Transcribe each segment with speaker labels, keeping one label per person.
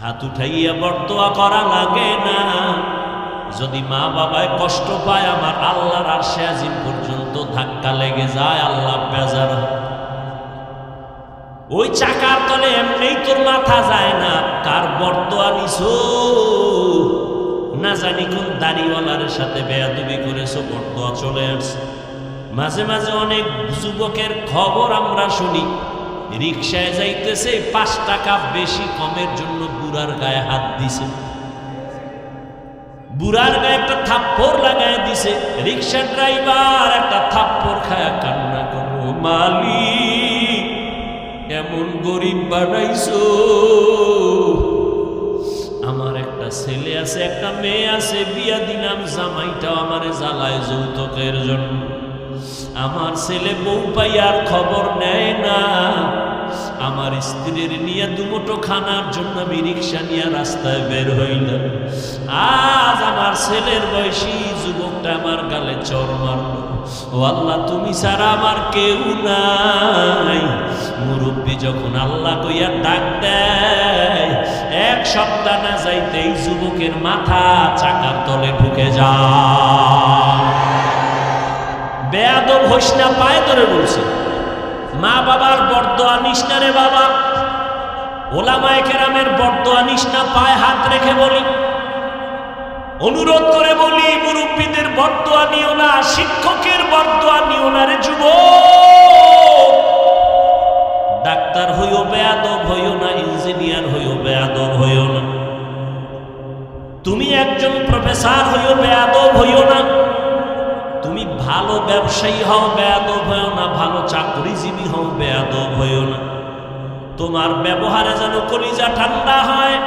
Speaker 1: হাত উঠাইয়া বরদোয়া করা লাগে না। যদি মা বাবায় কষ্ট পায়, আমার আল্লাহর আরশে আজিম পর্যন্ত ধাক্কা লেগে যায়, আল্লাহ বেজার। ওই চাকার তলে এমনিই তোর মাথা যায় না, কার বরদোয়া নিছো, না জানি কোন দাড়িওয়ালার সাথে বেয়াদবি করেছো, বরদোয়া চলে আসছে। মাঝে মাঝে অনেক যুবকের খবর আমরা শুনি, রিকশায় যাইতেছে 5 টাকা বেশি কমের জন্য বুড়ার গায়ে হাত দিছে, বুড়ার গায়ে একটা থাপ্পড় লাগায় দিছে। রিকশা ড্রাইভার একটা থাপ্পড় খায়া কান্না করো, মালিক এমন গরিব বানাইছো, আমার একটা ছেলে আছে, একটা মেয়ে আছে, বিয়া দিলাম, জামাইটাও আমারে জ্বালায় যৌতুকের জন্য। আমার ছেলে বউ পাইয়ার খবর নেয় না, আমার স্ত্রীর নিয়ে দুমুঠো খানার জন্য আমি রিক্সা নিয়ে রাস্তায় বের হইলাম। আজ আমার ছেলের বয়সী যুবকটা আমার গালে চর মারল। ও আল্লাহ, তুমি ছাড়া আমার কেউ নাই। মুরব্বী যখন আল্লাহ কইয়া ডাক দেয়, 1 সপ্তাহ না যাইতেই যুবকের মাথা চাকার তলে ঢুকে যায়। বেয়াদব হইস না, পায়ে ধরে বলছে। মা বাবার বরদোয়া নিস না রে বাবা, ওলামায়ে কেরামের বরদোয়া নিস না, পায়ে হাত রেখে বলি, অনুরোধ করে বলি, মুরব্বীদের বরদোয়া নিও না, শিক্ষকের বরদোয়া নিও না রে যুবক। ডাক্তার হইও বেয়াদব হইও না, ইঞ্জিনিয়ার হইও বেয়াদব হইও না, তুমি একজন প্রফেসর হইও বেয়াদব হইও না, তুমি ভালো ব্যবসায়ী হও বেয়াদব হইও না, ভালো চাকরিজীবী হও বেয়াদব হইও না। তোমার ব্যবহারে যেন কলিজা ঠান্ডা হয়।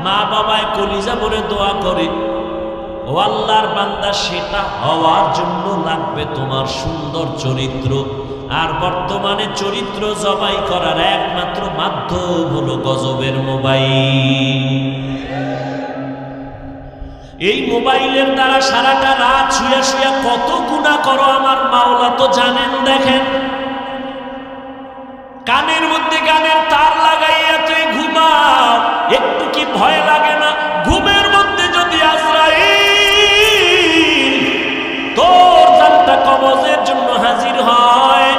Speaker 1: মা বাবায় কলিজা ভরে দোয়া করে, ও আল্লাহর বান্দা, সেটা হওয়ার জন্য লাগবে তোমার সুন্দর চরিত্র। আর বর্তমানে চরিত্র জবাই করার একমাত্র মাধ্যম হলো গজবের মোবাইল। এই মোবাইলের দ্বারা সারাটা রাত শুয়ে শুয়ে কত গুনাহ করো আমার মাওলা তো জানেন। দেখেন, কানের মধ্যে গানের তার লাগাইয়া তুই ঘুমাও, একটু কি ভয় লাগে না? ঘুমের মধ্যে যদি আজরাইল তোর জানটা কবজের জন্য হাজির হয়,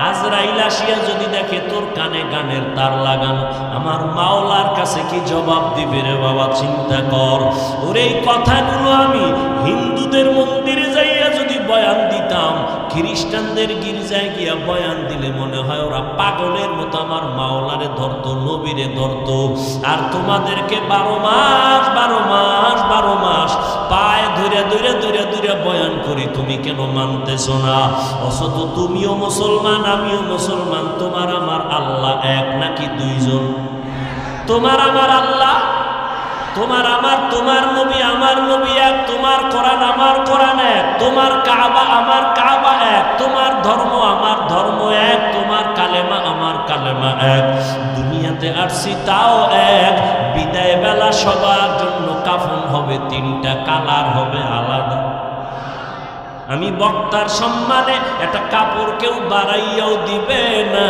Speaker 1: আজরাইল আসিয়া যদি দেখে তোর কানে গানের তার লাগানো, আমার মাওলার কাছে কি জবাব দিবে রে বাবা? চিন্তা কর। ওর এই কথাগুলো আমি হিন্দুদের মন্দিরে যাইয়া যদি বয়ান দিতাম, খ্রিস্টানদের গির্জায় গিয়া বয়ান দিলে মনে হয় ওরা পাগলের মতো আমার মাওলারে ধরতো, নবীরে ধরতো। আর তোমাদেরকে 12 মাস পায়ে ধরে বয়ান করি, তুমি কেন মানতেছ না? অথচ তুমিও মুসলমান, আমিও মুসলমান। তোমার আমার আল্লাহ এক নাকি 2 জন? তোমার আমার আল্লাহ, তোমার নবী আমার নবী এক, তোমার কোরআন আমার কোরআন এক, তোমার কাবা আমার কাবা এক, তোমার ধর্ম আমার ধর্ম এক, তোমার কালেমা আমার কালেমা এক। দুনিয়াতে আসছি তাও এক। বিদায় বেলা সবার জন্য কাফন হবে 3টা, কালার হবে আলাদা। আমি বক্তার সম্মানে একটা কাপড় কেউ বাড়াইয়াও দিবে না।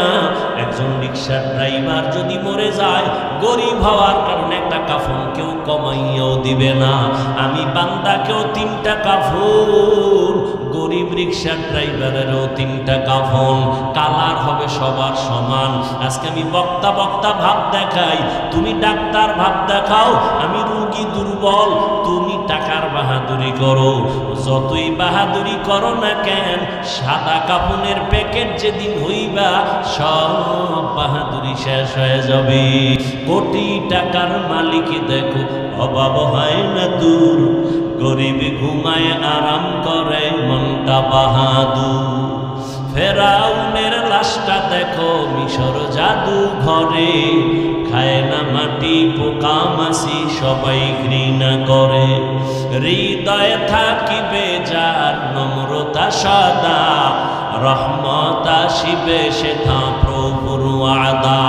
Speaker 1: একজন রিক্সার ড্রাইভার যদি মরে যায়, গরিব হওয়ার কারণে একটা কাফন কেউ কমাইয়াও দিবে না। আমি বান্দাকেও 3টা কাফন, গরিব রিক্সার ড্রাইভারেরও 3টা কাফন, কালার হবে সবার সমান। আজকে আমি বক্তা ভাব দেখাই, তুমি ডাক্তার ভাব দেখাও। আমি রোগী দুর্বল, তুমি টাকার বাহাদুরি করো। যতই বাহাদুরি করো না কেন, সাদা কাপনের প্যাকেট যেদিন হইবা, সব বাহাদুরি শেষ হয়ে যাবে। কোটি টাকার মালিক দেখো, অভাব হয় না দূর, গরিব ঘুমায় আরাম করে, মনটা বাহাদুর। ফেরাউনের লাশটা দেখো মিশর জাদু ঘরে, খায় না মাটি পোকা মাছি, সবাই ঘৃণা করে। হৃদয়ে থাকিবে যার নম্রতা সদা, রহমত আসিবে সেথা প্রভুর ওয়াদা।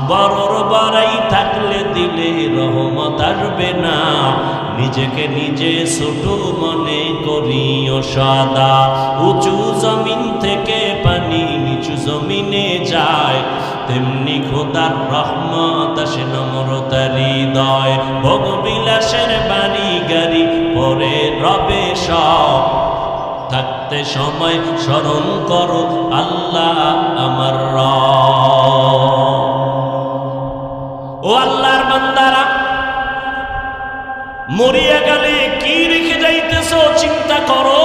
Speaker 1: বড়র বড়াই থাকলে দিলে রহমত আসবে না, নিজেকে নিজে ছোট মনে করিও সদা। উঁচু জমিন থেকে পানি নিচু জমিনে যায়, তেমনি খোদার রহমত আসে নম্রতার হৃদয়, ভোগবিলাসের বাড়ি গাড়ি পরে রবে সব, থাকতে সময় স্মরণ করো আল্লাহ আমার রব। ও আল্লাহর বান্দারা, মরিয়া গেলে কি রেখে যাইতেছো চিন্তা করো।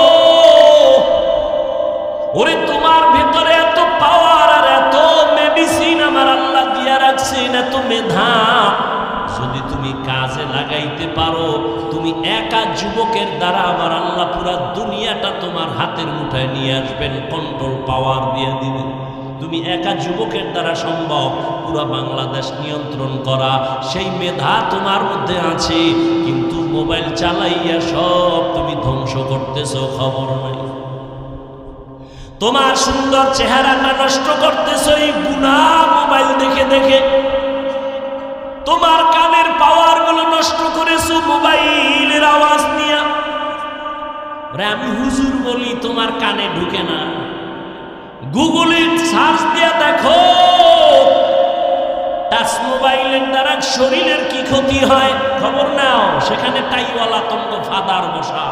Speaker 1: ওরে তোমার ভেতরে এত পাওয়ার আর এত মেডিসিন আমার আল্লাহ দিয়া রাখছেন, এত মেধা, যদি তুমি কাজে লাগাইতে পারো, তুমি একা যুবকের দ্বারা আমার আল্লাহ পুরা দুনিয়াটা তোমার হাতের মুঠায় নিয়ে আসবেন, কন্ট্রোল পাওয়ার দিয়ে দিবেন। তুমি একা যুবকের দ্বারা সম্ভব পুরা বাংলাদেশ নিয়ন্ত্রণ করা, সেই মেধা তোমার মধ্যে আছে, কিন্তু মোবাইল চালাইয়া সব তুমি ধ্বংস করতেছো, খবর নাই। তোমার সুন্দর চেহারাটা নষ্ট করতেছো এই গুনাহ মোবাইল দেখে দেখে। তোমার কানের পাওয়ার গুলো নষ্ট করেছো মোবাইলের আওয়াজ নিয়ে। আমি হুজুর বলি, তোমার কানে ঢুকে না। গুগলে সার্চ দিয়ে দেখো টাচ মোবাইলের দ্বারা শরীরের কি ক্ষতি হয়, খবর নাও। সেখানে টাইওয়ালা তোমাকে ফাদার বসা,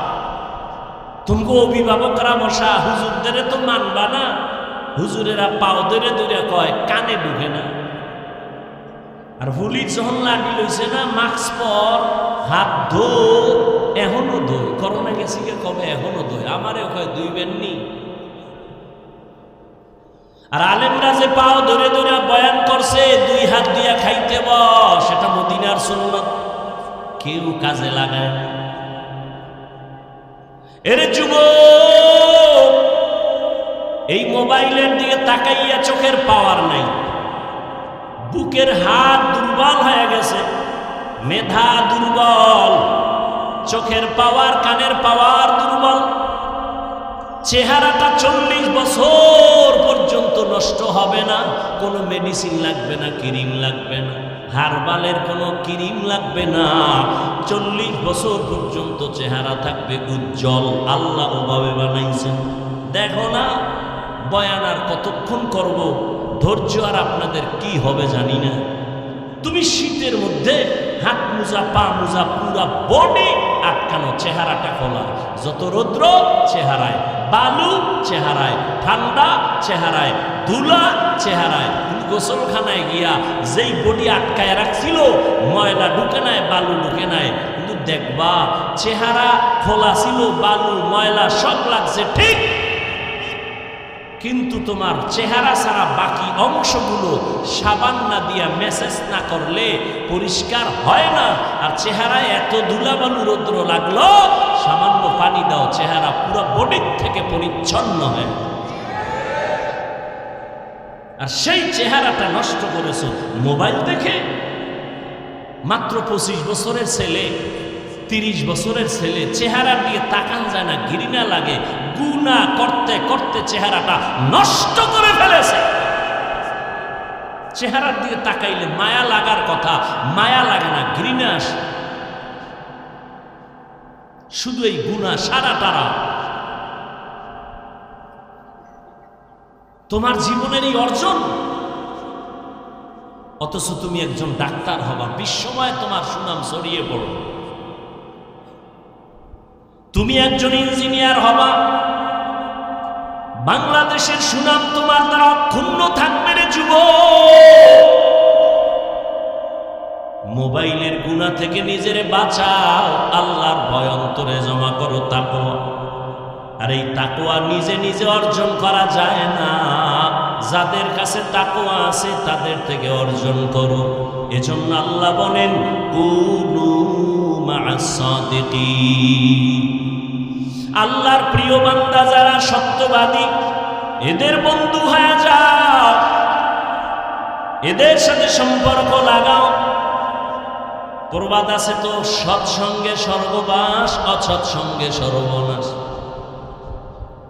Speaker 1: তোমাকে অভিভাবকরা বসা, হুজুরদের তো মানবা না। হুজুরেরা পাও ধরে ধরে কয় কানে ঢুকে না। আর পুলিশ যখন লাগি লইছে না, মাস্ক পর, হাত ধো, এখনো ধোয়। করোনা গেছি কে কবে এখনো ধোয়, আমারে কয় ধুইবেন নি। আর আলেমরা যে পাও ধরে ধরে বয়ান করছে, দুই হাত দিয়া খাইতে বস, সেটা মদিনার সুন্নাত, কেউ কাজে লাগায় না। এরে যুবক, এই মোবাইলের দিকে তাকাইয়া চোখের পাওয়ার নাই, বুকের হাত দুর্বল হয়ে গেছে, মেধা দুর্বল, চোখের পাওয়ার, কানের পাওয়ার দুর্বল, চেহারাটা 40 বছর পর্যন্ত নষ্ট হবে না, কোনো মেডিসিন লাগবে না, ক্রিম লাগবে না, হারবালের কোনো ক্রিম লাগবে না, 40 বছর পর্যন্ত চেহারা থাকবে উজ্জ্বল। আল্লাহ ওভাবে বানাইছেন। দেখো না বয়ান আর কতক্ষণ করব, ধৈর্য আর আপনাদের কি হবে জানি না। তুমি শীতের মধ্যে হাত মোজা, পা মোজা, পুরা বডি আটকানো, চেহারাটা খোলা, যত রৌদ্র চেহারায়, বালু চেহারায়, ঠান্ডা চেহারায়, ধুলা চেহারায়। তুমি গোসলখানায় গিয়া যেই বডি আটকায় রাখছিল, ময়লা ঢুকে নাই, বালু ঢুকে নাই, কিন্তু দেখবা চেহারা খোলা ছিল, বালু ময়লা সব লাগছে ঠিক, কিন্তু তোমার চেহারা ছাড়া বাকি অংশগুলো সাবান না দিয়া মেসেজ না করলে পরিষ্কার হয় না। আর চেহারায় এত ধুলাবালু রৌদ্র লাগলো, সামান্য পানি দাও, চেহারা পুরো বডির থেকে পরিচ্ছন্ন হয়। আর সেই চেহারাটা নষ্ট করেছো মোবাইল দেখে। মাত্র 25 বছরের ছেলে, 30 বছরের ছেলে, চেহারার দিকে তাকান যায় না, ঘৃণা লাগে, গুনাহ করতে করতে চেহারাটা নষ্ট করে ফেলেছে। চেহারার দিকে তাকাইলে মায়া লাগার কথা, মায়া লাগে না, ঘৃণা আসে। শুধু এই গুনাহ সারাটারা। তোমার জীবনের এই অর্জন, অথচ তুমি একজন ডাক্তার হবা, বিশ্বময় তোমার সুনাম ছড়িয়ে পড়ো। তুমি একজন ইঞ্জিনিয়ার হবা, বাংলাদেশের সুনাম তোমার দ্বারা অক্ষুণ্ণ থাকবে রে যুবক। মোবাইলের গুনাহ থেকে নিজেরে বাঁচাও, আল্লাহর ভয় অন্তরে জমা করো, তাকওয়া। আর এই তাকওয়া নিজে নিজে অর্জন করা যায় না, যাদের কাছে তাকওয়া আছে তাদের থেকে অর্জন করো। এজন্য আল্লাহ বলেন, কুনু মা'আস সাদিকিন। আল্লাহর প্রিয় বান্দা যারা সত্যবাদী, এদের বন্ধু হয়ে যাও, এদের সাথে সম্পর্ক লাগাও। প্রবাদ আছে তো, সৎসঙ্গে স্বর্গবাস, অসৎ সঙ্গে সর্বনাশ।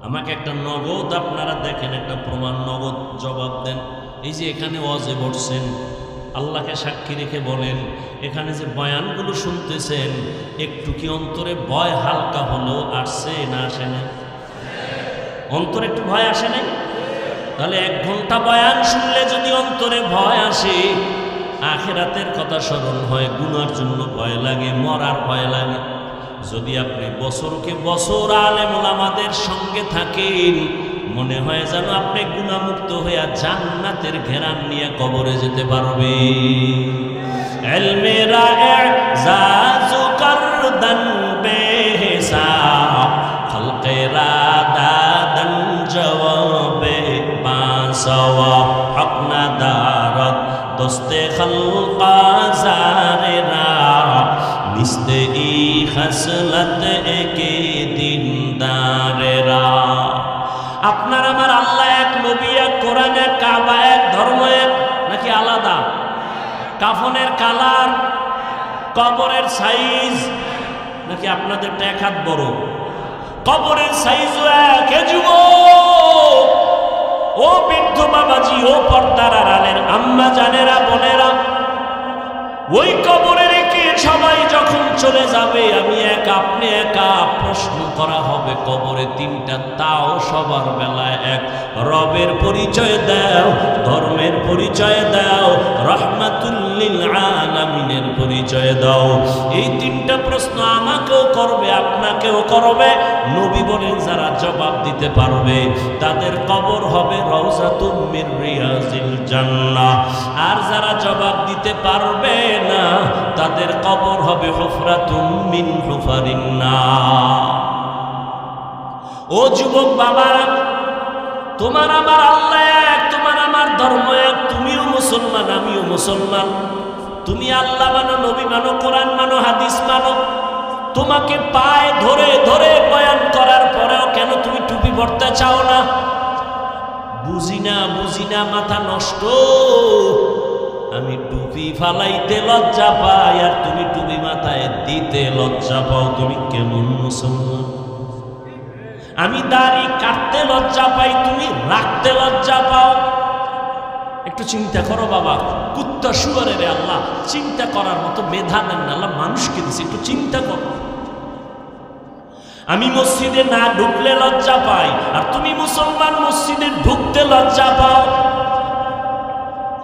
Speaker 1: আমাকে একটা নগদ আপনারা দেখেন, একটা প্রমাণ, নগদ জবাব দেন। এই যে এখানে ওয়াজে বসছেন, আল্লাহকে সাক্ষী রেখে বলেন, এখানে যে বয়ানগুলো শুনতেছেন, একটু কি অন্তরে ভয় হালকা হলেও আসছে না আসে না? অন্তরে একটু ভয় আসে নাই? তাহলে 1 ঘন্টা বয়ান শুনলে যদি অন্তরে ভয় আসে, আখিরাতের কথা স্মরণ হয়, গুনার জন্য ভয় লাগে, মরার ভয় লাগে, যদি আপনি বছরকে বছর আলেম ওলামাদের সঙ্গে থাকেন, মনে হয় যেন আপনি গুনাহমুক্ত হইয়া জান্নাতের ঘেরান নিয়ে কবরে যেতে পারবে। ইলমেরা ইজাজু করদান বেহিসাব, খলকেরা দাদান জওয়াবে বাসওয়াব, হক না দারত দোস্তে খলকা জারেরা, নিস্তে ই খসলত একে দিনদারেরা। আপনার আমার আল্লাহ এক, নবী এক, কোরআন এক, কাবা এক, ধর্ম এক, নাকি আলাদা? কাফনের কালার, কবরের সাইজ নাকি আপনাদেরটা 1 হাত বড়? কবরের সাইজও এক। হে যুবক, ও বৃদ্ধ বাবাজি, ও পর্দার আড়ালের আম্মা জানেরা, বোনেরা, ওই কবরে রেখে সবাই যখন চলে যাবে, আমি এক, আপনি একা, প্রশ্ন করা হবে কবরে 3টা, তাও সবার বেলায় এক। রবের পরিচয় দাও, ধর্মের পরিচয় দাও, রহমাতুল লিল আলামিনের পরিচয় দাও। এই 3টা প্রশ্ন আমাকেও করবে, আপনাকেও করবে। নবী বলেন যারা জবাব দিতে পারবে তাদের কবর হবে রওজাতুম মির রিয়াজিল জান্নাহ, আর যারা জবাব দিতে পারবে না তাদের কবর হবে হুফরাতুম মিন হুফারিন নার। ও যুবক বাবারা, তোমার আমার আল্লাহ এক, তোমার আমার ধর্ম এক, তুমিও মুসলমান আমিও মুসলমান। তুমি আল্লাহ মানো, নবী মানো, কোরআন মানো, হাদিস মানো। তোমাকে পায়ে ধরে ধরে বয়ান করার পরেও কেন তুমি টুপি পরতে চাও না? বুঝি না, বুঝি না, মাথা নষ্ট। আমি টুপি ফালাইতে লজ্জা পাই আর তুমি টুপি মাথায় দিতে লজ্জা পাও। তুমি কেমন মুসলমান? আমি দাড়ি কাটতে লজ্জা পাই, তুমি রাখতে লজ্জা পাও। একটু চিন্তা করো বাবা, কুত্তা শুয়ারের আল্লাহ চিন্তা করার মতো মেধা দেন না, আল্লাহ মানুষকে দিছে, একটু চিন্তা করো। আমি মসজিদে না ঢুকলে লজ্জা পাই আর তুমি মুসলমান মসজিদে ঢুকতে লজ্জা পাও।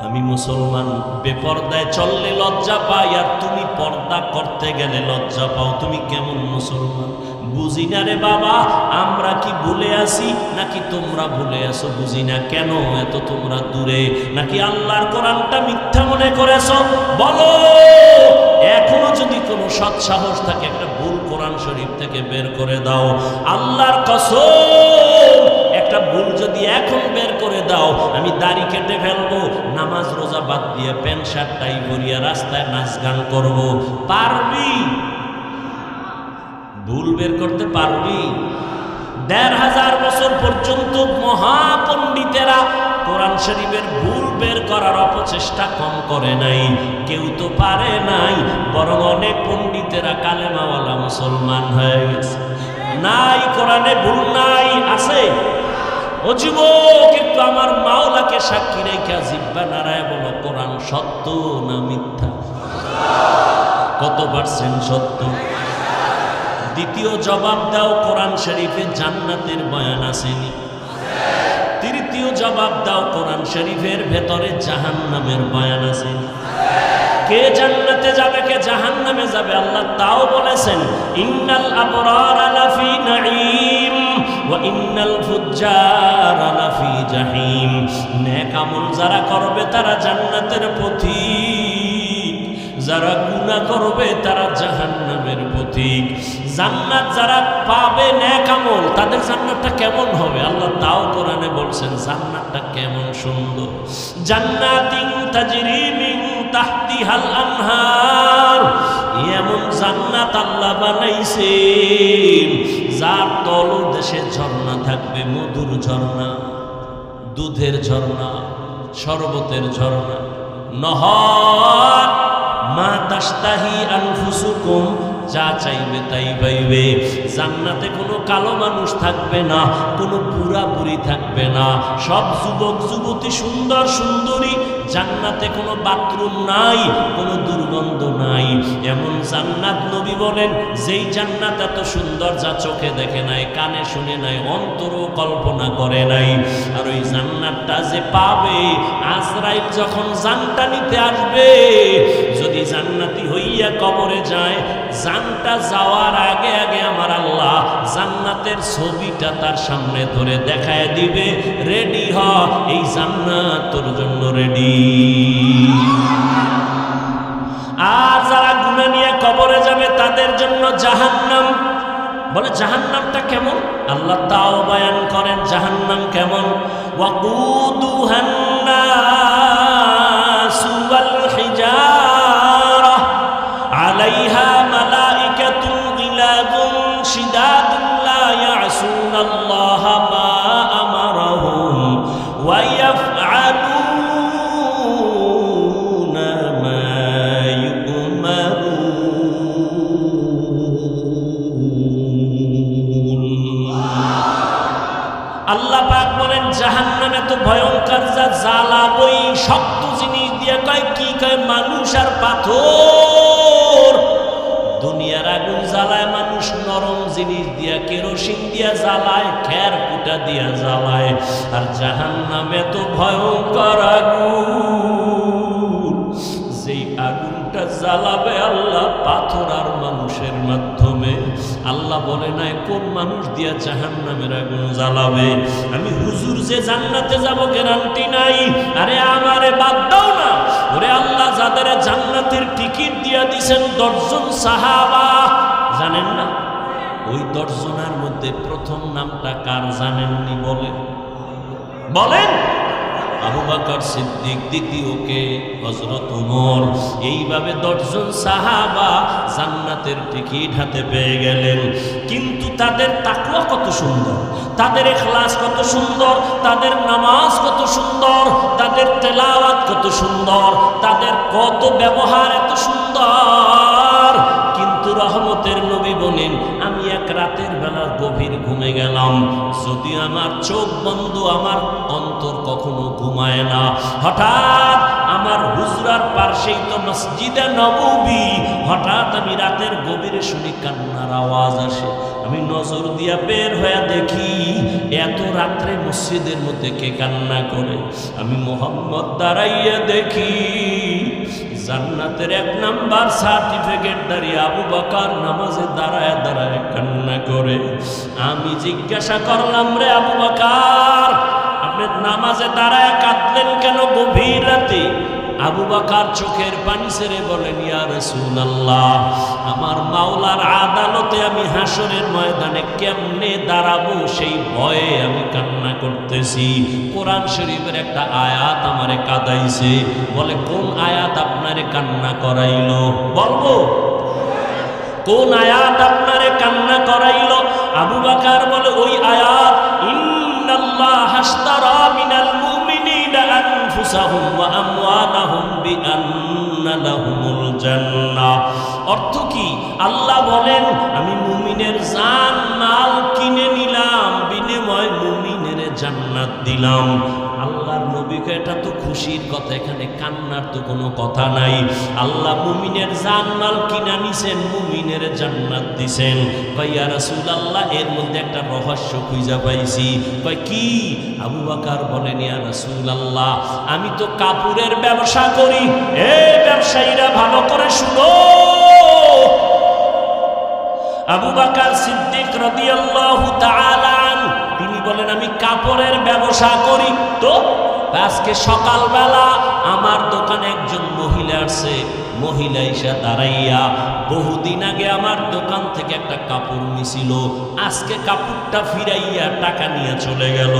Speaker 1: আমি মুসলমান বেপর্দায় চললে লজ্জা পাই আর তুমি পর্দা করতে গেলে লজ্জা পাও। তুমি কেমন মুসলমান? বুঝি না রে বাবা, আমরা কি ভুলে আসি নাকি তোমরা ভুলে আসো? বুঝি না কেন এত তোমরা দূরে, নাকি আল্লাহর কোরআনটা মিথ্যা মনে করেছো? বলো, এখনো যদি কোনো সৎ সাহস থাকে একটা ভুল কোরআন শরীফ থেকে বের করে দাও। আল্লাহর কসম, একটা ভুল যদি এখন বের করে দাও, আমি দাড়ি কেটে ফেলবো, নামাজ রোজা বাদ দিয়ে প্যান্ট শার্ট টাই পরিয়া রাস্তায় নাচ গান করবো। পারবি? ভুল বের করতে পারবি? 1500 বছর পর্যন্ত মহাপণ্ডিতেরা কোরআন শরীফের ভুল বের করার অপচেষ্টা কম করে নাই। কেউ তো পারে নাই, বরং অনেক পণ্ডিতেরা কালেমাওয়ালা মুসলমান হয়ে গেছে। নাই, কোরআনে ভুল নাই, আছে। ও যুবক, একটু আমার মাওলাকে সাক্ষী রেখে জিহ্বা নাড়ায় বলো, কোরআন সত্য না মিথ্যা? কত পার্সেন্ট সত্য? দ্বিতীয় জবাব দাও, কোরআন শরীফে জান্নাতের বয়ান আসেনি? তৃতীয় জবাব দাও, কোরআন শরীফের ভেতরে জাহান্নামের বয়ান আসেনি? কে জান্নাতে যাবে, কে জাহান্নামে যাবে আল্লাহ তাও বলেছেন। ইন্নাল আবরারা লাফি নাঈম ওয়া ইন্নাল ফুজ্জারা লাফি জাহিম। নেক আমল যারা করবে তারা জান্নাতের পথিক, যারা গুনাহ করবে তারা জাহান্নামের পথিক। জান্নাত যারা পাবে নেক আমল, তাদের জান্নাতটা কেমন হবে আল্লাহ তাও কোরআনে বলছেন। জান্নাতটা কেমন সুন্দর! জান্নাতিন তাজরি মিন তাহতিহাল আনহার। এমন জান্নাত আল্লাহ বানাইছেন যার তলদেশে ঝর্ণা থাকবে, মধুর ঝর্ণা, দুধের ঝর্ণা, শরবতের ঝর্ণা, নহর মা তাশতাহি আনফুসুকুম, যা চাইবে তাই পাইবে। জান্নাতে কোনো কালো মানুষ থাকবে না, কোনো বুড়া বুড়ি থাকবে না, সব যুবক যুবতী, সুন্দর সুন্দরী। জান্নাতে কোনো বাথরুম নাই, কোনো দুর্গন্ধ নাই। এমন জান্নাত নবী বলেন যেই জান্নাত এত সুন্দর যা চোখে দেখে নাই, কানে শুনে নাই, অন্তরও কল্পনা করে নাই। আর ওই জান্নাতটা যে পাবে, আজরাইল যখন জানটা নিতে আসবে, যদি জান্নাতি হইয়া কবরে যায়, জানটা যাওয়ার আগে আগে আমার আল্লাহ জান্নাতের ছবিটা তার সামনে ধরে দেখায় দিবে, রেডি হ, এই জান্নাত তোর জন্য রেডি। আর যারা গুনাহ নিয়ে কবরে যাবে তাদের জন্য জাহান্নাম। বলে জাহান্নামটা কেমন? আল্লাহ তাও বয়ান করেন জাহান্নাম কেমন। ওয়াকুদুহান নাসু ওয়াল হিজারা আলাইহা মালাইকাতুন গিলাদুন শিদাদুন লা ইয়াসুনাল্লাহা মা আমারাহুম ওয়া ইয়াফআলুনা মা আল্লাহ পাক বলেন জাহান্নাম এত ভয়ঙ্কর, যা জ্বালাবই শক্ত জিনিস দিয়ে, কয় কি কয় মানুষ আর পাথর। দুনিয়ার আগুন জ্বালায় মানুষ নরম জিনিস দিয়া, কেরোসিন দিয়া জ্বালায়, খের কুটা দিয়া জ্বালায়। আর জাহান্নাম এত ভয়ঙ্কর আগুন, যেই আগুনটা জ্বালাবে আল্লাহ পাথর আর মানুষের মাধ্যমে। আল্লাহ বলে নাই কোন মানুষ দিয়া জাহান্নামের আগুন জ্বালাবে। আমি হুজুর যে জান্নাতে যাব গ্যারান্টি নাই। আরে আমারে বাদ দাও না, ওরে আল্লাহ যাদের জান্নাতের টিকিট দিয়া দিছেন 10 জন সাহাবা, জানেন না? ওই 10 জনের মধ্যে প্রথম নামটা কার জানেননি? বলেন বলেন। আবু বকর সিদ্দিক, দ্বিতীয়কে হযরত ওমর। এইভাবে 10 জন সাহাবা জান্নাতের টিকিট হাতে পেয়ে গেলেন। কিন্তু তাদের তাকওয়া কত সুন্দর, তাদের ইখলাস কত সুন্দর, তাদের নামাজ কত সুন্দর, তাদের তেলাওয়াত কত সুন্দর, তাদের কত ব্যবহার এত সুন্দর। কিন্তু রহমতের নবী বলেন আমি এক রাতের বেলা গভীর ঘুমে গেলাম, যদি আমার চোখ বন্ধ, আমার অন্তর কখনো ঘুমায় না। হঠাৎ আমার হুজরার পাশেই তো মসজিদে নববী, হঠাৎ আমি রাতের গভীরে শুনি কান্নার আওয়াজ আসে। আমি নজর দিয়া বের হয়ে দেখি এত রাত্রে মসজিদের মধ্যে কে কান্না করে। আমি মোহাম্মদ দাঁড়াইয়া দেখি জান্নাতের 1 নাম্বার সার্টিফিকেট দাঁড়িয়ে আবু বকর নামাজে দাঁড়ায় দাঁড়ায় কান্না করে। আমি জিজ্ঞাসা করলাম, রে আবু বকর, আপনি নামাজে দাঁড়ায় কাঁদলেন কেন গভীর রাতে? আবু বকর চোখের পানি ছেড়ে বলেন, ইয়া রাসূলুল্লাহ, আমার মাওলার আদালতে আমি হাসরের ময়দানে কেমনে দাঁড়াবো সেই ভয়ে আমি কান্না করতেছি। কোরআন শরীফের একটা আয়াত আমারে কাঁদাইছে। বলে কোন আয়াত আপনারে কান্না করাইলো? বলবো কোন আয়াত আপনারে কান্না করাইলো? আবু বকর বলে ওই আয়াত, ইন্নাল্লাহা আশতারা মিনাল মুমিনিনা আনফুসাহুম ওয়া আমওয়ালাহুম বিআন্না লাহুমুল জান্নাহ। অর্থ কি? আল্লাহ বলেন আমি মুমিনের জান মাল কিনে নিলাম, বিনিময়ে মুমিনের জান্নাত দিলাম। আল্লাহর নবীকে এটা তো খুশির কথা, এখানে কান্নার তো কোনো কথা নাই। আল্লাহ মুমিনের জানমাল কিনা নিছেন, মুমিনের জান্নাত দিছেন। কয় ইয়া রাসূলুল্লাহ, এর মধ্যে একটা রহস্য খুঁজে পাইছি। কয় কি? আবু বকর বলেন, ইয়া রাসূলুল্লাহ, আমি তো কাপড়ের ব্যবসা করি। এই ব্যবসায়ীরা ভালো করে শুনো। আবু বকর সিদ্দিক রাদিয়াল্লাহু তাআলা তিনি বলেন আমি কাপড়ের ব্যবসা করি। তো আজকে সকালবেলা আমার দোকানে একজন মহিলা আসছে। মহিলা এসে দাঁড়াইয়া বহুদিন আগে আমার দোকান থেকে একটা কাপড় নিছিল, আজকে কাপড়টা ফিরাইয়া টাকা নিয়ে চলে গেল।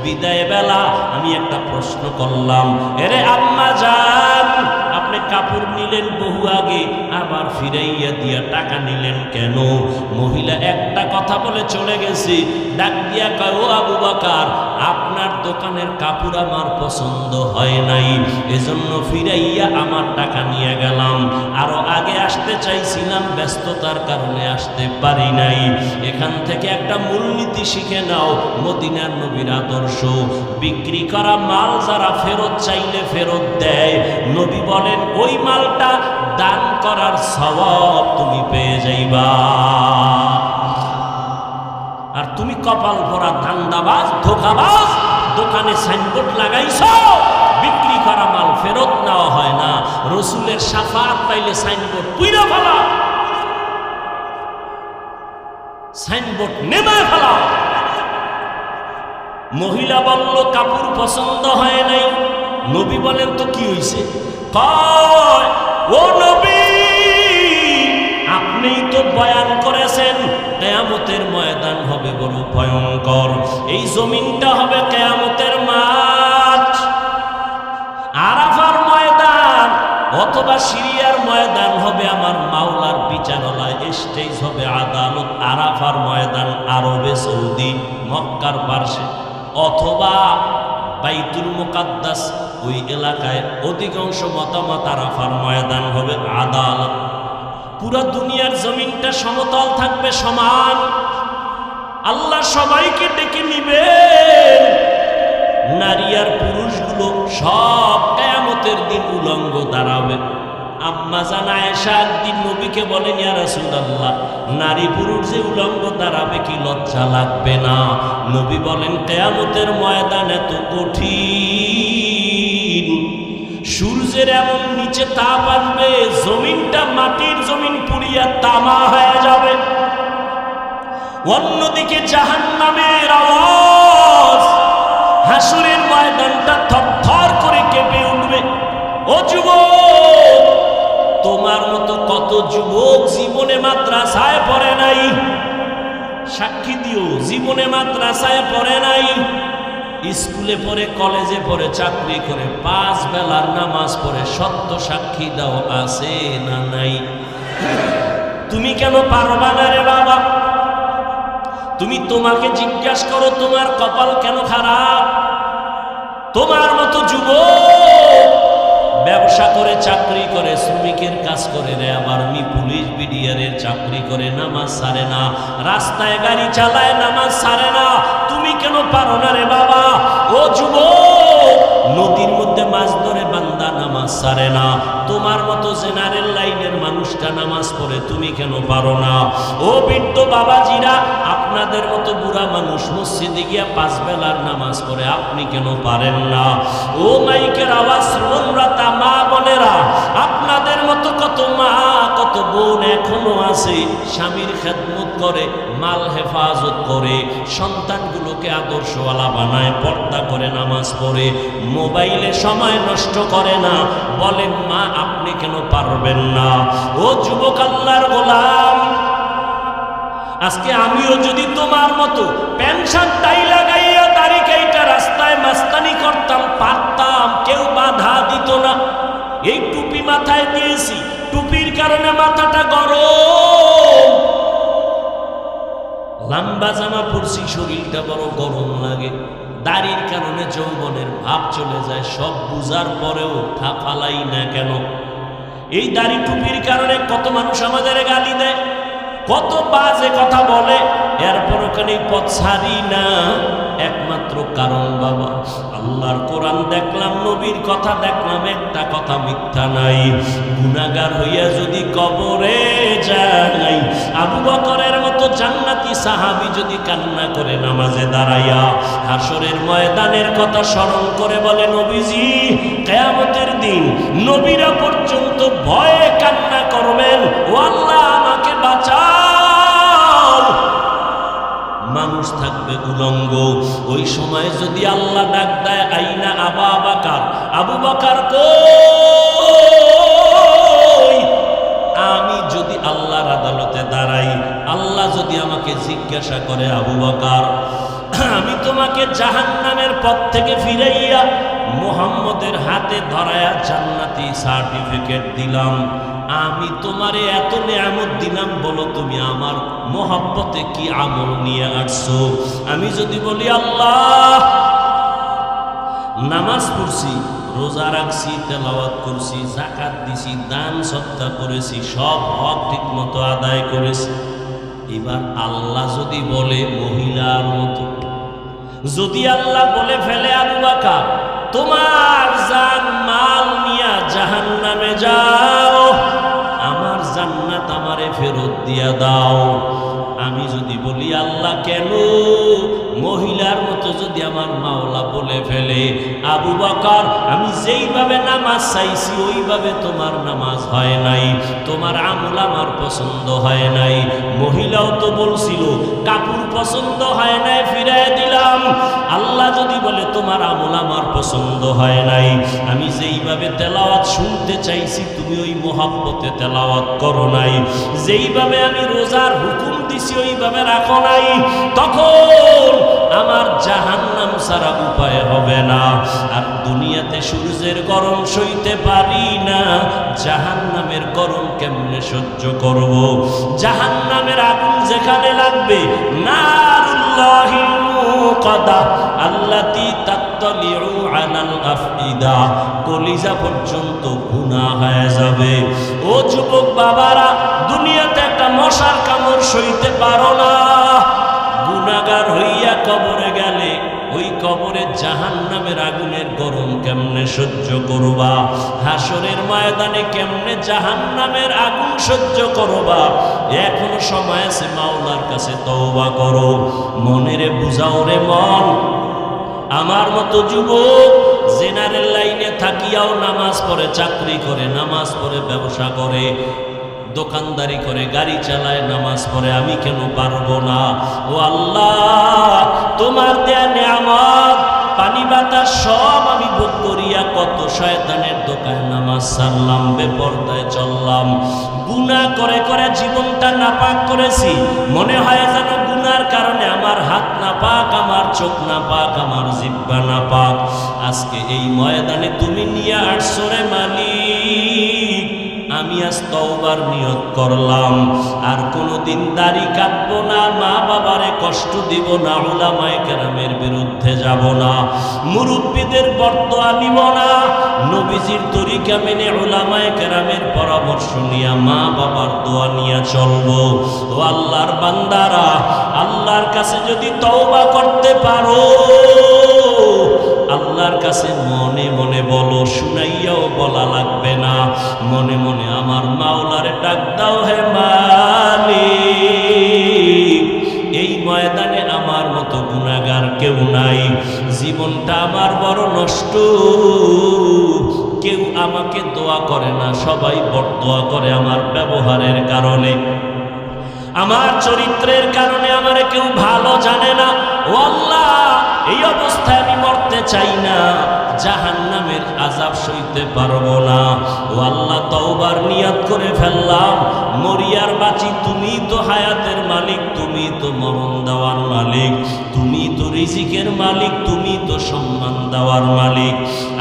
Speaker 1: বিদায় বেলা আমি একটা প্রশ্ন করলাম, এরে আম্মা জান, আপনি কাপড় নিলেন বহু আগে, আবার ফিরাইয়া দিয়া টাকা নিলেন কেন? মহিলা একটা কথা বলে চলে গেছে। ডাক দিয়া কয়, ও আবু বকর, আপনার দোকানের কাপড় আমার পছন্দ হয় নাই, এজন্য ফিরাইয়া আমার টাকা নিয়ে গেলাম। আরো আগে আসতে চাইছিলাম, ব্যস্ততার কারণে আসতে পারি নাই। এখান থেকে একটা মূলনীতি শিখে নাও, মদিনার নবীর আদর্শ। বিক্রি করা মাল যারা ফেরত চাইলে ফেরত দেয়, নবী বলেন ওই মালটা দান করার সওয়াব তুমি পেয়ে যাইবা। আর তুমি কপাল ভরা ধান্দাবাজ, ধোঁকাবাজ, দোকানে সাইনবোর্ড লাগাইছো, বিক্রি করা মাল ফেরত নেওয়া হয় না, রসুলের শাফাত পাইলে সাইনবোর্ড পুইরা ফেলা, সাইনবোর্ড নেমায় ফেলা। মহিলা বলল কাপড় পছন্দ হয় নাই, নবী বলেন তো কি হইছে? কয় ও নবী, আপনি তো বয়ান করেছেন কিয়ামতের ময়দান হবে বড় ভয়ঙ্কর, এই জমিনটা হবে কিয়ামতের মাঠ, আরাফার ময়দান অথবা সিরিয়ার ময়দান হবে আমার মাওলার বিচারালয়, স্টেজ হবে আদালত। আরাফার ময়দান আরবে সৌদি মক্কার পার্শ্বে অথবা বাইতুল মুকাদ্দাস ওই এলাকায় অধিকাংশ মতামত আরাফার ময়দান হবে আদালত। পুরা দুনিয়ার জমিনটা সমতল থাকবে, সমান। আল্লাহ সবাইকে ডেকে নিবেন, নারী আর পুরুষগুলো সব কিয়ামতের দিন উলঙ্গ দাঁড়াবে। আম্মা জান আয়েশা একদিন নবীকে বলেন, ইয়া রাসূলুল্লাহ, নারী পুরুষ যে উলঙ্গ দাঁড়াবে কি লজ্জা লাগবে না? নবী বলেন, কিয়ামতের ময়দান এত কঠিন, সূর্যের এমন নিচে তাপ আসবে, জমিনটা মাটির জমিন পুড়িয়া তামা হয়ে যাবে। অন্যদিকে জাহান্নামের আওয়াজ, হাসরের ময়দানটা থরথর করে কেঁপে উঠবে। ও যুবক, তোমার মতো কত যুবক জীবনে মাদ্রাসায় পড়ে নাই, সাক্ষী দিও, জীবনে মাদ্রাসায় পড়ে নাই, স্কুলে পড়ে, কলেজে পড়ে, চাকরি করে, 5 বেলার নামাজ পড়ে, সত্য সাক্ষী দাও, আছে না নাই? তুমি কেন পারবা না রে বাবা? তুমি তোমাকে জিজ্ঞাসা করো, তোমার কপাল কেন খারাপ? তোমার মতো যুবক ব্যবসা করে, চাকরি করে, শ্রমিকের কাজ করে, র্যাব, আর্মি, পুলিশ, বিডিআরের চাকরি করে, নামাজ ছাড়ে না, রাস্তায় গাড়ি চালায়, নামাজ ছাড়ে না। তুমি কেন পারো না রে বাবা? ও যুবক, নদীর মধ্যে মাছ ধরে বান্দা নামাজ ছাড়ে না, তোমার মতো জেনারেল লাইনের মানুষটা নামাজ পড়ে, তুমি কেন পারো না? ও বৃদ্ধ বাবাজিরা, আপনাদের মতো বুড়া মানুষ মসজিদে গিয়া 5 বেলার নামাজ পড়ে, আপনি কেন পারেন না? ও মাইকের আওয়াজ শ্রবণরতা মা বোনেরা, আপনাদের মতো কত মা, কত বোন এখনো আছে, স্বামীর খেদমত করে, মাল হেফাজত করে, সন্তানগুলোকে আদর্শওয়ালা বানায়, পর্দা করে, নামাজ পড়ে, মোবাইলে সময় নষ্ট করে না। বলেন মা, আপনি কেন পারবেন না? ও যুবক আল্লাহর গোলাম, আজকে আমিও যদি তোমার মতো প্যান্ট শার্ট টাই লাগাইয়া দাড়ি কাইটা রাস্তায় মাস্তানি করতাম, পারতাম, কেউ বাধা দিত না। এই টুপি মাথায় দিয়েছি, টুপির কারণে মাথাটা গরম, লম্বা জামা পরছি, শরীরটা বড় গরম লাগে, দাড়ির কারণে যৌবনের ভাব চলে যায়। সব বুঝার পরেও ফালাই না কেন? এই দাড়ি টুপির কারণে কত মানুষ আমাদের গালি দেয়, কত বাজে কথা বলে, এরপর ওখানে পথ ছাড়ি না। একমাত্র কারণ বাবা, আল্লাহর কোরআন দেখলাম, নবীর কথা দেখলাম, একটা কথা মিথ্যা নাই। গুনাহগার হইয়া যদি কবরে যাই, আবু বকরের মতো জান্নাতি সাহাবী যদি কান্না করে নামাজে দাঁড়াইয়া হাসরের ময়দানের কথা স্মরণ করে বলে, নবীজি কিয়ামতের দিন নবীরা পর্যন্ত ভয়ে কান্না করবেন, ও আল্লাহ আমাকে বাঁচাও। মানুষ থাকবে উলঙ্গ, ওই সময় যদি আল্লাহ ডাক দেয়, আইনা আবা বাকার, আবু বকর কই? আমি যদি আল্লাহর আদালতে দাঁড়াই, আল্লাহ যদি আমাকে জিজ্ঞাসা করে, আবু বকর, আমি তোমাকে জাহান্নামের পথ থেকে ফিরাইয়া মুহাম্মদের হাতে ধরায়া জান্নাতি সার্টিফিকেট দিলাম, আমি তোমারে এত নেয়ামত দিলাম, বলো তুমি আমার মোহাব্বতে কি আমল নিয়ে আসছো? আমি যদি বলি, আল্লাহ নামাজ পড়ছি, রোজা রাখছি, তেলাওয়াত করছি, যাকাত দিছি, দান সদকা করেছি, সব হক ঠিক মতো আদায় করেছি, এবার আল্লাহ যদি বলে মহিলার মতো, যদি আল্লাহ বলে ফেলে, আবু বকর তোমার জান মাল নিয়া জাহান্নামে যাও, দিয়া দাও। আমি যদি বলি আল্লাহ কেন, মহিলার মতো যদি আমার মাওলা বলে ফেলে, আবু বকর আমি যেইভাবে নামাজ চাইছি ওইভাবে তোমার নামাজ হয় নাই, তোমার আমল আমার পছন্দ হয় নাই। মহিলাও তো বলছিল কাপড় পছন্দ হয় নাই, ফিরায় দিলাম। আল্লাহ যদি বলে তোমার আমল আমার পছন্দ হয় নাই, আমি যেইভাবে তেলাওয়াত শুনতে চাইছি তুমি ওই মোহাব্বতে তেলাওয়াত করো নাই, যেইভাবে আমি রোজার হুকুম দিছি ওইভাবে রাখো নাই, তখন আমার জাহান্নাম ছাড়া উপায় হবে না। আর দুনিয়াতে সূর্যের গরম সইতে পারি না, জাহান্নামের গরম কেমনে সহ্য করব? জাহান্নামের আগুন যেখানে লাগবে, নারুল্লাহিল মুকাদা আল্লাতী তাত্তালিউ আলাল আফইদা, কলিজা পর্যন্ত গুনাহ হয়ে যাবে। ও যুবক বাবারা, দুনিয়াতে একটা মশার কামড় সইতে পারো না, গুনাহগার হইয়া কবরে গেলে ওই কবরে জাহান্নামের আগুনের গরম কেমনে সহ্য করবা? হাসরের ময়দানে কেমনে জাহান্নামের আগুন সহ্য করবা? এখনো সময় আছে, মাওলার কাছে তওবা করো, মনেরে বুঝাও রে মন। আমার মতো যুবক জেনারেল লাইনে থাকিয়াও নামাজ পড়ে, চাকরি করে, নামাজ পড়ে, ব্যবসা করে, দোকানদারি করে, গাড়ি চালায়, নামাজ পড়ে, আমি কেন পারবো না? ও আল্লাহ, তোমার দেয়া নিয়ামত পানি বাতাস সব আমি ভোগ করিয়া কত শয়তানের দোকানে নামাজ ছাড়লাম, বেপরদায় চললাম, গুনাহ করে করে জীবনটা নাপাক করেছি। মনে হয় যেন গুনার কারণে আমার হাত নাপাক, আমার চোখ নাপাক, আমার জিহ্বা নাপাক। আজকে এই ময়দানে তুমি নিয়ে আসছো রে মালিক, আমি আজ তওবার নিয়ত করলাম, আর কোনোদিন দাড়ি কাটবো না, মা বাবারে কষ্ট দিব না, উলামায়ে কেরামের বিরুদ্ধে যাব না, মুরব্বীদের বরদোয়া নিব না, নবীজির তরিকা মেনে উলামায়ে কেরামের পরামর্শ নিয়ে মা বাবার দোয়া নিয়ে চলবো। ও আল্লাহর বান্দারা, আল্লাহর কাছে যদি তওবা করতে পারো, আল্লাহর কাছে মনে মনে বলো, শুনাইয়াও বলা লাগবে না, মনে মনে আমার মাওলারে ডাক দাও, হে মালিক, এই ময়দানে আমার মতো গুনাহগার কেউ নাই, জীবনটা আমার বড় নষ্ট, কেউ আমাকে দোয়া করে না, সবাই বরদোয়া করে আমার ব্যবহারের কারণে, আমার চরিত্রের কারণে আমারে কেউ ভালো জানে না। ও আল্লাহ, এই অবস্থায় আমি মরতে চাই না, জাহান্নামের আযাব সইতে পারবো না। ও আল্লাহ, তওবার নিয়ত করে ফেললাম, মরিয়ার বাঁচি, তুমি তো হায়াতের মালিক, তুমি তো মরণ দেওয়ার মালিক, তুমি তো রিজিকের মালিক, তুমি তো সম্মান দেওয়ার মালিক।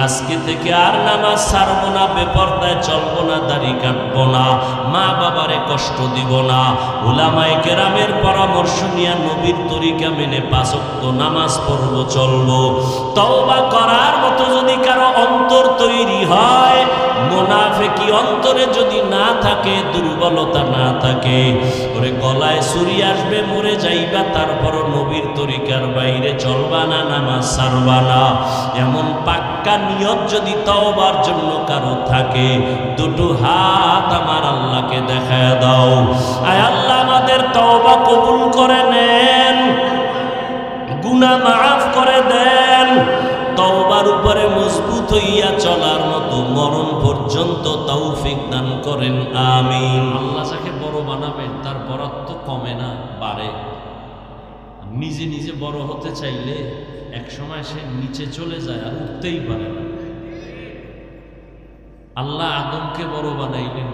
Speaker 1: আজকে থেকে আর নামাজ ছাড়বো না, বেপরদায় চলবো না, দাড়ি কাটবো না, মা বাবারে কষ্ট দিব না, উলামায়ে কেরামের পরামর্শ নিয়ে নবীর তরিকা মেনে 5 ওয়াক্ত নামাজ পড়বো, চলবো। তওবা করার মতো যদি কারো অন্তর তৈরি হয়, মুনাফিকি অন্তরে যদি না থাকে, দুর্বলতা না থাকে, ওরে গলায় ছুরি আসবে, মরে যাইবা, তারপর নবীর তরিকার বাইরে চলবা না, নামাজ ছাড়বা না, এমন পাক্কা নিয়ত যদি তওবার জন্য কারো থাকে, দুটো হাত আমার আল্লাহকে দেখায় দাও। আয় আল্লাহ, আমাদের তওবা কবুল করে নেন, গুনাহ মাফ করে দেন, তওবার উপরে মজবুত হইয়া চলার মতো মরণ পর্যন্ত তৌফিক দান করেন, আমিন। আল্লাহ যাকে বড় বানাবেন তার বরাদ্দ কমে না, বাড়ে। নিজে নিজে বড় হতে চাইলে এক সময় সে নিচে চলে যায়, আর উঠতেই পারে না। আল্লাহ আদমকে বড় বানাইলেন,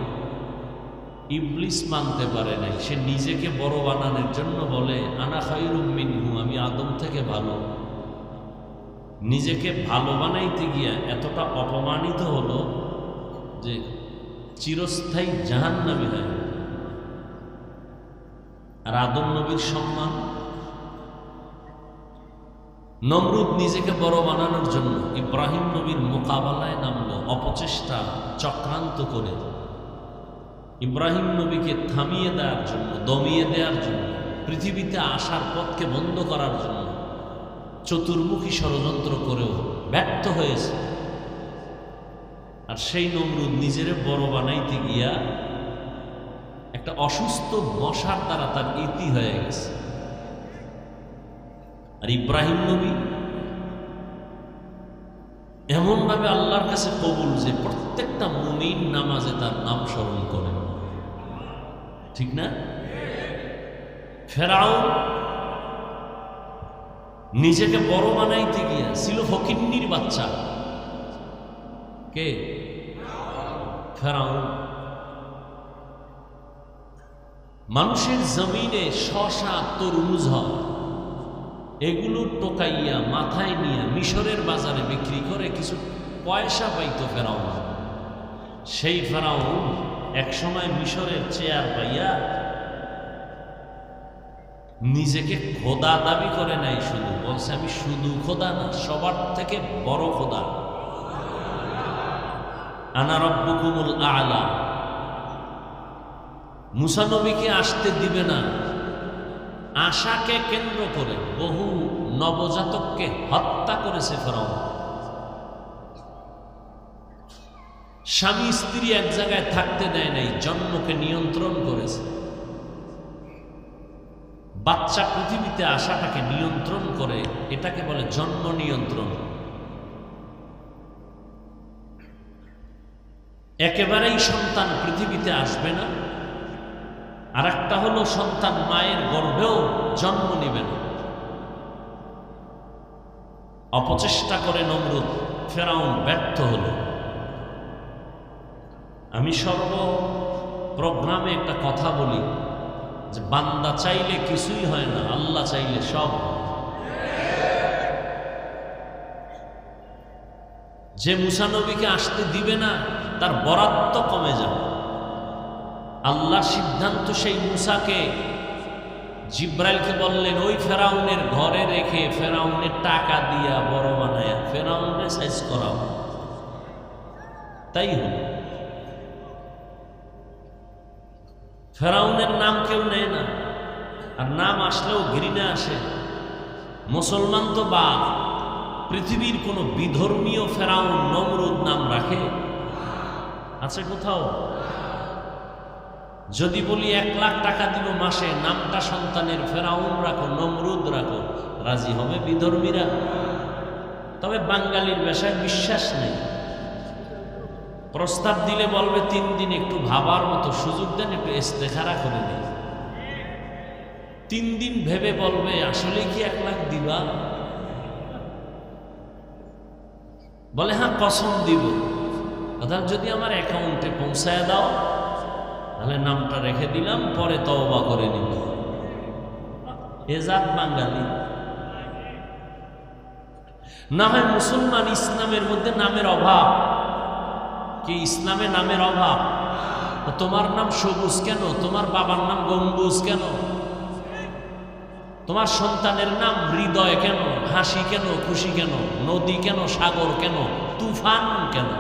Speaker 1: ইবলিস মানতে পারে নাই, সে নিজেকে বড় বানানোর জন্য বলে আনা খায়রুম মিনহু, আমি আদম থেকে ভালো। নিজেকে ভালো বানাইতে গিয়া এতটা অপমানিত হলো যে চিরস্থায়ী জাহান্নামী হয়। আর আদম নবীর সম্মান, নমরুদ নিজেকে বড় বানানোর জন্য ইব্রাহিম নবীর মোকাবেলায় নামলো, অপচেষ্টা চক্রান্ত করে ইব্রাহিম নবীকে থামিয়ে দেওয়ার জন্য, দমিয়ে দেওয়ার জন্য, পৃথিবীতে আসার পথকে বন্ধ করার জন্য চতুর্মুখী ষড়যন্ত্র করেও ব্যর্থ হয়েছে। আর সেই নমরুদ নিজের বড় বানাইতে গিয়া একটা অসুস্থ মশার দ্বারা তার ইতি হয়ে গেছে। আর ইব্রাহিম নবী এমন ভাবে আল্লাহর কাছে কবুল যে প্রত্যেকটা মুমিন নামাজে তার নাম স্মরণ করে, ঠিক না? ফেরাউন নিজেকে বড় বানাইতে গিয়া ছিল ফকিন্নির বাচ্চা। কে? ফেরাউন। মানুষের জমিনে শশা তরমুজ এগুলো টোকাইয়া মাথায় নিয়ে মিশরের বাজারে বিক্রি করে কিছু পয়সা পাইত ফেরাউন। সেই ফেরাউন একসময় মিশরের চেয়ার পাইয়া নিজেকে খোদা দাবি করে নাই, শুধু বলছে আমি শুধু খোদা না, সবার থেকে বড় খোদা, আনা রব্বুকুমুল আ'লা। মুসা নবীকে আসতে দিবে না, আশাকে কেন্দ্র করে বহু নবজাতককে হত্যা করেছে ফেরাউন। স্বামী স্ত্রী এক জায়গায় থাকতে দেয় নাই, জন্মকে নিয়ন্ত্রণ করেছে। বাচ্চা পৃথিবীতে আসাটাকে নিয়ন্ত্রণ করে, এটাকে বলে জন্ম নিয়ন্ত্রণ। একেবারেই সন্তান পৃথিবীতে আসবে না, আর একটা হলো সন্তান মায়ের গর্ভেও জন্ম নেবে না। অপচেষ্টা করে নমরুদ, ফেরাউন ব্যর্থ হল। আমি সর্ব প্রোগ্রামে একটা কথা বলি যে বান্দা চাইলে কিছুই হয় না, আল্লাহ চাইলে সব। যে মুসা নবীকে আসতে দিবে না তার বরাদ্দ কমে যাবে। আল্লাহ সিদ্ধান্ত সেই মুসাকে, জিব্রাইলকে বললেন ওই ফেরাউনের ঘরে রেখে ফেরাউনের টাকা দিয়া বড় বানায় ফেরাউনের সাইজ করাও। তাই হল। ফেরাউনের নাম কেউ নেয় না, আর নাম আসলেও ঘৃণা আসে। মুসলমান তো বাদ, পৃথিবীর কোন বিধর্মীয় ফেরাউন নমরুদ নাম রাখে? আছে কোথাও? যদি বলি 1 লাখ টাকা দিব মাসে, নামটা সন্তানের ফেরাউন রাখো, নমরুদ রাখো, রাজি হবে বিধর্মীরা? তবে বাঙালির ভাষায় বিশ্বাস নেই। প্রস্তাব দিলে বলবে 3 দিন একটু ভাবার মতো সুযোগ দেন, একটু ইস্তেখারা করে দিন। 3 দিন ভেবে বলবে আসলে কি 1 লাখ দিবা? বলে হ্যাঁ কসম দিব, অর্থাৎ যদি আমার অ্যাকাউন্টে পৌঁছায় দাও তাহলে নামটা রেখে দিলাম, পরে তওবা করে নিব। এ জাত বাঙালি না হয় মুসলমান। ইসলামের মধ্যে নামের অভাব কি? ইসলামে নামের অভাব? তোমার নাম সবুজ কেন? তোমার বাবার নাম গম্বুজ কেন? তোমার সন্তানের নাম হৃদয় কেন? হাসি কেন? খুশি কেন? নদী কেন? সাগর কেন? তুফান কেন?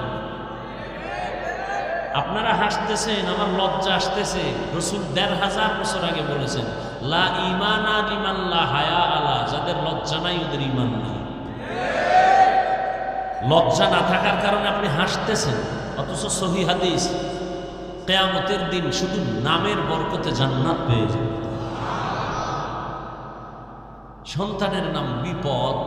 Speaker 1: আপনারা হাসতেছেন, আমার লজ্জা আসতেছে। রাসূল ১৫০০ বছর আগে বলেছেন লা ঈমানা লিমান লা হায়া আলা, যাদের লজ্জা নাই ওদের ঈমান নেই। লজ্জা না থাকার কারণে আপনি হাসতেছেন, অথচ সহিহ হাদিস কিয়ামতের দিন শুধু নামের বরকতে জান্নাত পেয়ে যাবে। সন্তানের নাম বিপদ,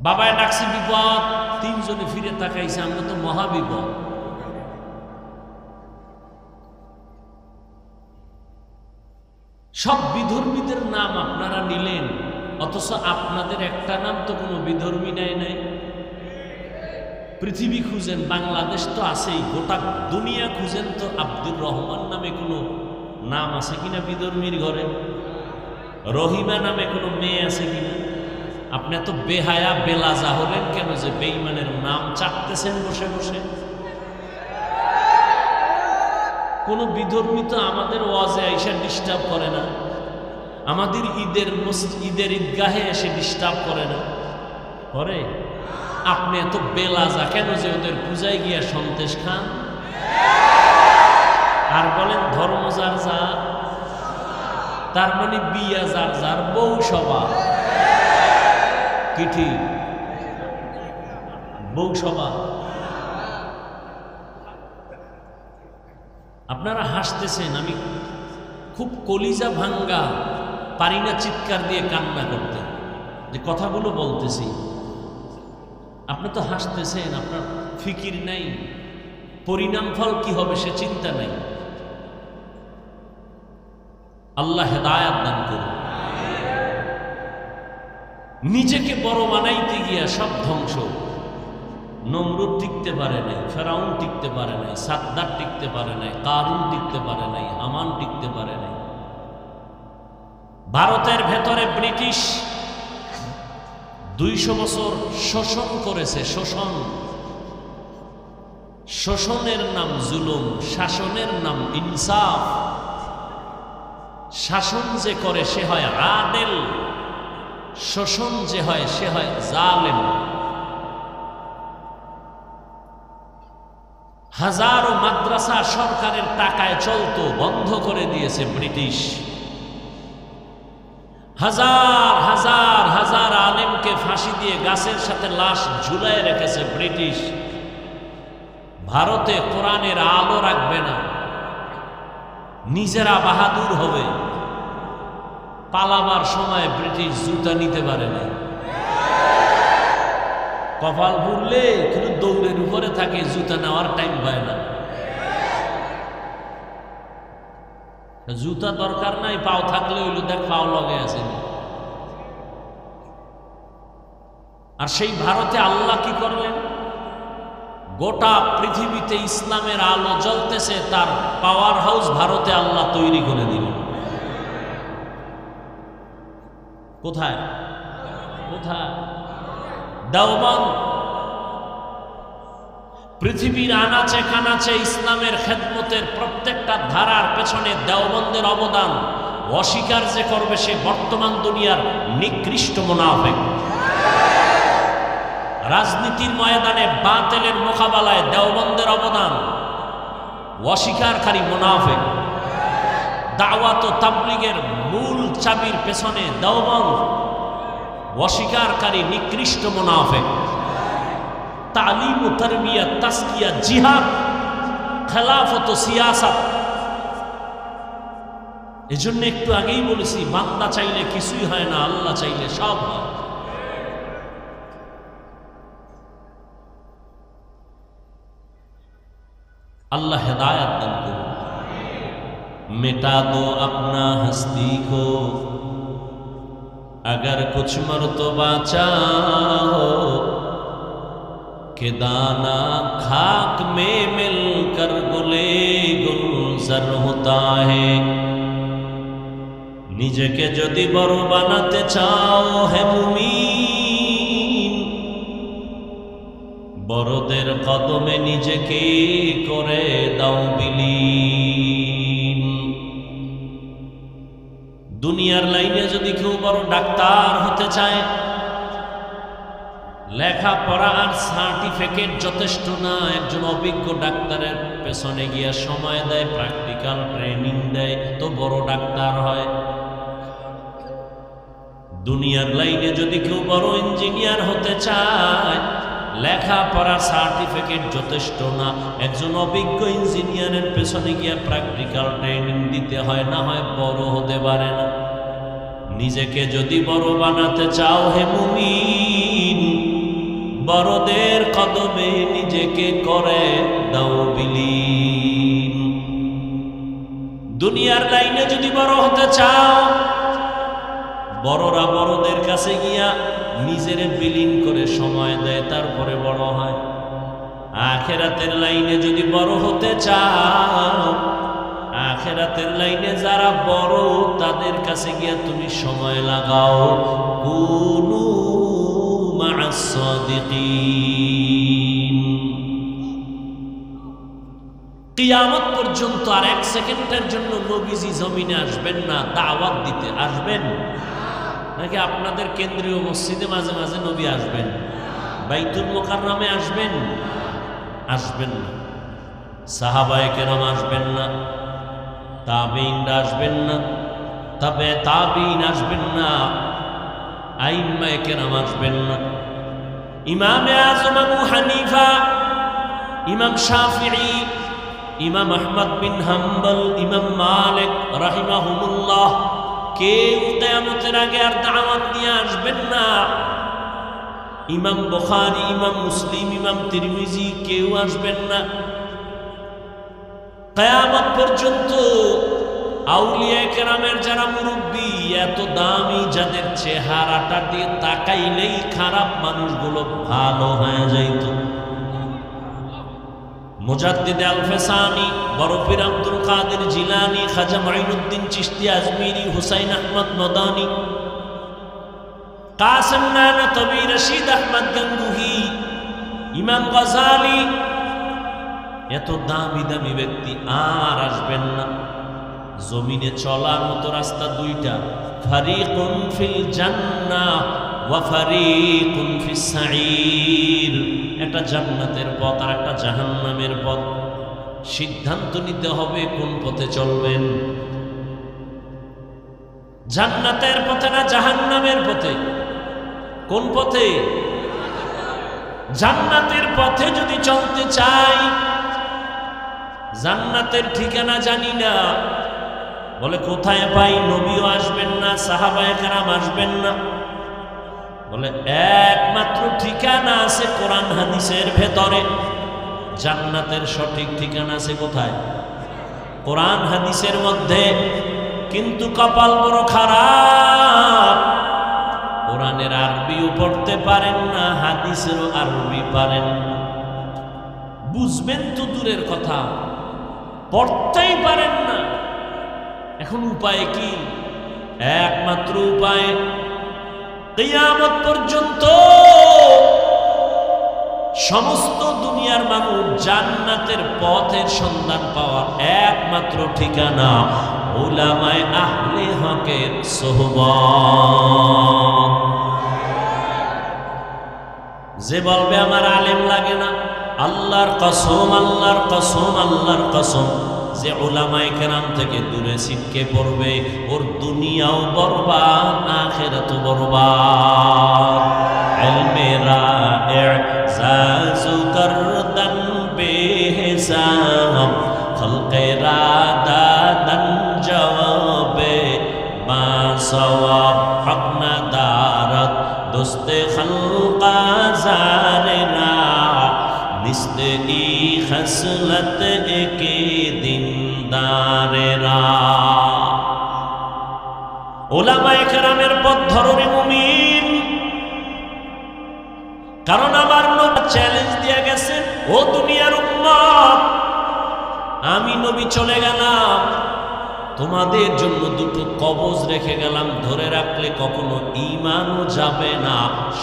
Speaker 1: বাবায় ডাকছে বিপদ, 3 জনে ফিরে তাকাইছে আমরা তো মহাবিপদ। সব বিধর্মীদের নাম আপনারা নিলেন, অথচ আপনাদের একটা নাম তো কোনো বিধর্মী নেয় নাই। পৃথিবী খুঁজেন, বাংলাদেশ তো আছেই, গোটা দুনিয়া খুঁজেন তো আব্দুর রহমান নামে কোনো নাম আছে কিনা বিধর্মীর ঘরে? রহিমা নামে কোনো মেয়ে আছে কিনা? আপনি এত বেহায়া বেলাজা হলেন কেন যে বেঈমানের নাম চাটতেছেন বসে বসে? কোন বিধর্মী তো আমাদের ওয়াজে আইসা ডিস্টার্ব করে না, আমাদের ঈদের ঈদগাহে এসে ডিস্টার্ব করে না, করে? আপনি এত বেলাজা কেন যে ওদের পূজায় গিয়া সন্তেষ খান আর বলেন ধর্ম যার যার? তার মানে বিয়া যার যার, বউ সভা কি ঠিক? বউ সভা। আপনারা হাসতেছেন, আমি খুব কলিজা ভাঙ্গা, পারি না চিৎকার দিয়ে কান্না করতে, যে কথাগুলো বলতেছি। আপনি তো হাসতেছেন, আপনার ফিকির নাই, পরিণাম ফল কি হবে সে চিন্তা নাই। আল্লাহ হেদায়াত দান করুন। নিজেকে বড় বানাইতে গিয়া সব ধ্বংস। নমরুদ টিকতে পারে নাই, ফেরাউন টিকতে পারে নাই, সাদ্দার টিকতে পারে নাই, কারুন টিকতে পারে নাই, হামান টিকতে পারে নাই। ভারতের ভেতরে ব্রিটিশ 200 বছর শোষণ করেছে। শোষণের নাম জুলুম, শাসনের নাম ইনসাফ। শাসন যে করে সে হয় আদেল, শোষণ যে হয় সে হয় জালেম। হাজারো মাদ্রাসা সরকারের টাকায় চলতো, বন্ধ করে দিয়েছে ব্রিটিশ। হাজার হাজার হাজার আলেমকে ফাঁসি দিয়ে গাছের সাথে লাশ ঝুলায় রেখেছে ব্রিটিশ। ভারতে কোরআনের আলো রাখবে না, নিজেরা বাহাদুর হবে। পালাবার সময় ব্রিটিশ জুতা নিতে পারে না, কপাল ভুললে কিন্তু দৌড়ের উপরে থাকে, জুতা নেওয়ার টাইম পায় না। জুতা দরকার নাই, পাও থাকলে হইল, দেখ পাও লগে আছে। আর সেই ভারতে আল্লাহ কি করলেন? গোটা পৃথিবীতে ইসলামের আলো জ্বলতেছে, তার পাওয়ার হাউস ভারতে আল্লাহ তৈরি করে দিলেন। কোথায় কোথায়? দেওবন্দ। পৃথিবীর আনাচে কানাচে ইসলামের খেদমতের প্রত্যেকটা ধারার পেছনে দেওবন্দের অবদান অস্বীকার যে করবে সে বর্তমান দুনিয়ার নিকৃষ্ট মুনাফিক। রাজনীতির ময়দানে বাতিলের মোকাবেলায় দেওবন্দের অবদান অস্বীকারী মুনাফিক। দাওয়াত ও তাবলীগের মূল চাবির পেছনে দেওবন্দ অস্বীকারী নিকৃষ্ট মুনাফিক। তালিম ও তারবিয়াত, তাসকিয়া, জিহাদ, খেলাফত ও সিয়াসত। এজন্য একটু আগেই বলেছি, বান্দা চাইলে কিছুই হয় না, আল্লাহ চাইলে সব হয়। अल्लाह हिदायत दान करो। मिटा दो अपना हस्ती को, अगर कुछ मर्तबा चाहो कि दाना खाक में मिलकर गुले गुलजार होता है। নিজেকে যদি বড় বানাতে চাও হে মুমিন, বড়দের কদমে নিজেকে করে দাও বিলীন। দুনিয়ার লাইনে যদি কেউ বড় ডাক্তার হতে চায়, লেখাপড়া আর সার্টিফিকেট যথেষ্ট না। একজন অভিজ্ঞ ডাক্তারের পেছনে গিয়া সময় দেয়, প্র্যাকটিক্যাল ট্রেনিং দেয়, তো বড় ডাক্তার হয়। দুনিয়ার লাইনে যদি কেউ বড় ইঞ্জিনিয়ার হতে চায়, লেখাপড়া সার্টিফিকেট যথেষ্ট না। একজন অভিজ্ঞ ইঞ্জিনিয়ারের পেছনে গিয়া প্র্যাকটিক্যাল ট্রেনিং দিতে হয়, না হয় বড় হতে পারে না। নিজেকে যদি বড় বানাতে চাও হে মুমিন, বড়দের কদমে নিজেকে করে দাও বিলীন। দুনিয়ার লাইনে যদি বড় হতে চাও, বড়রা বড়দের কাছে গিয়া নিজের বিলীন করে সময় দেয়, তারপরে বড় হয়। আখেরাতের লাইনে যদি বড় হতে চাও, আখেরাতের লাইনে যারা বড় তাদের কাছে গিয়া তুমি সময় লাগাও। কুনু মা'আস সাদিকিন। কিয়ামত পর্যন্ত আর 1 সেকেন্ডের জন্য নবীজি জমিনে আসবেন না, দাওয়াত দিতে আসবেন নাকি আপনাদের কেন্দ্রীয় মসজিদে মাঝে মাঝে নবী আসবেন? বাইতুল মুকাররমে আসবেন? আসবেন না। সাহাবায়ে কেরাম আসবেন না, তাবেঈনরা আসবেন না, তবে তাবেঈন আসবেন না, আইম্মায়ে কেরাম আসবেন না। ইমামে আযম আবু হানিফা, ইমাম শাফিঈ, ইমাম আহমদ বিন হাম্বল, ইমাম মালিক রাহিমাহুমুল্লাহ কেউ কিয়ামতের আগে আর দাওয়াত নিয়ে আসবেন না। ইমাম বুখারী, ইমাম মুসলিম, ইমাম তিরমিজি কেউ আসবেন না। কিয়ামত পর্যন্ত আউলিয়া কেরামের যারা মুরব্বী, এত দামি, যাদের চেহারাটা দিয়ে তাকাইলেই খারাপ মানুষগুলো ভালো হয়ে যাইত। মুজাদ্দিদ আল-ফেসানি, বড় পীর আব্দুল কাদের জিলানী, খাজা মাইনুদ্দিন চিশতি আজমিরি, হুসাইন আহমদ মদানী, কাসেম নানাতবি, রশিদ আহমদ গঙ্গুহি, ইমাম গাজালি, এত দামি দামি ব্যক্তি আর আসবেন না। জমিনে চলার মতো রাস্তা দুইটা, ফারিকুন ফিল জান্নাহ ওয়া ফারিকুন ফিস সাঈর। একটা জান্নাতের পথ আর একটা জাহান্নামের পথ। সিদ্ধান্ত নিতে হবে কোন পথে চলবেন, জান্নাতের পথে না জাহান্নামের পথে? কোন পথে? জান্নাতের পথে যদি চলতে চাই, জান্নাতের ঠিকানা জানি না, বলে কোথায় পাই? নবীও আসবেন না, সাহাবায়ে কেরাম আসবেন না, বলে একমাত্র ঠিকানা আছে কোরআন হাদিসের ভেতরে। জান্নাতের সঠিক ঠিকানা আছে কোথায়? কোরআন হাদিসের মধ্যে। কিন্তু কপাল বড় খারাপ, কোরআনের আরবিও পড়তে পারেন না, হাদিসেরও আরবি পারেন না। বুঝবেন তো দূরের কথা, পড়তেই পারেন না। এখন উপায় কি? একমাত্র উপায়, কিয়ামত পর্যন্ত সমস্ত দুনিয়ার মানুষ জান্নাতের পথের সন্ধান পাওয়ার একমাত্র ঠিকানা উলামায়ে আহলে হকের সোহবত। যে বলবে আমার আলেম লাগে না, আল্লাহর কসম, আল্লাহর কসম, আল্লাহর কসম, যে উলামায়ে কেরাম থেকে দূরে ছিটকে পড়বে, ওর দুনিয়াও বরবাদ, আখিরাতও বরবাদ। ইলমে রা'i' জাজু করদান বেহিসাব, খলকে রাদাদান জওয়াবে মা সওয়াব, হক না দারত দোস্তে খলকা জারেনা, নিস্তে ই খসলত একে দিনদারেরা। উলামায়ে কেরামের পথ ধরো রে মুমিন, কারণ আমার নবী চ্যালেঞ্জ দিয়ে গেছেন, ও দুনিয়ার উম্মত, আমি নবী চলে গেলাম, তোমাদের জন্য দুটো কবজ রেখে গেলাম, ধরে রাখলে কখনো ঈমানও যাবে না,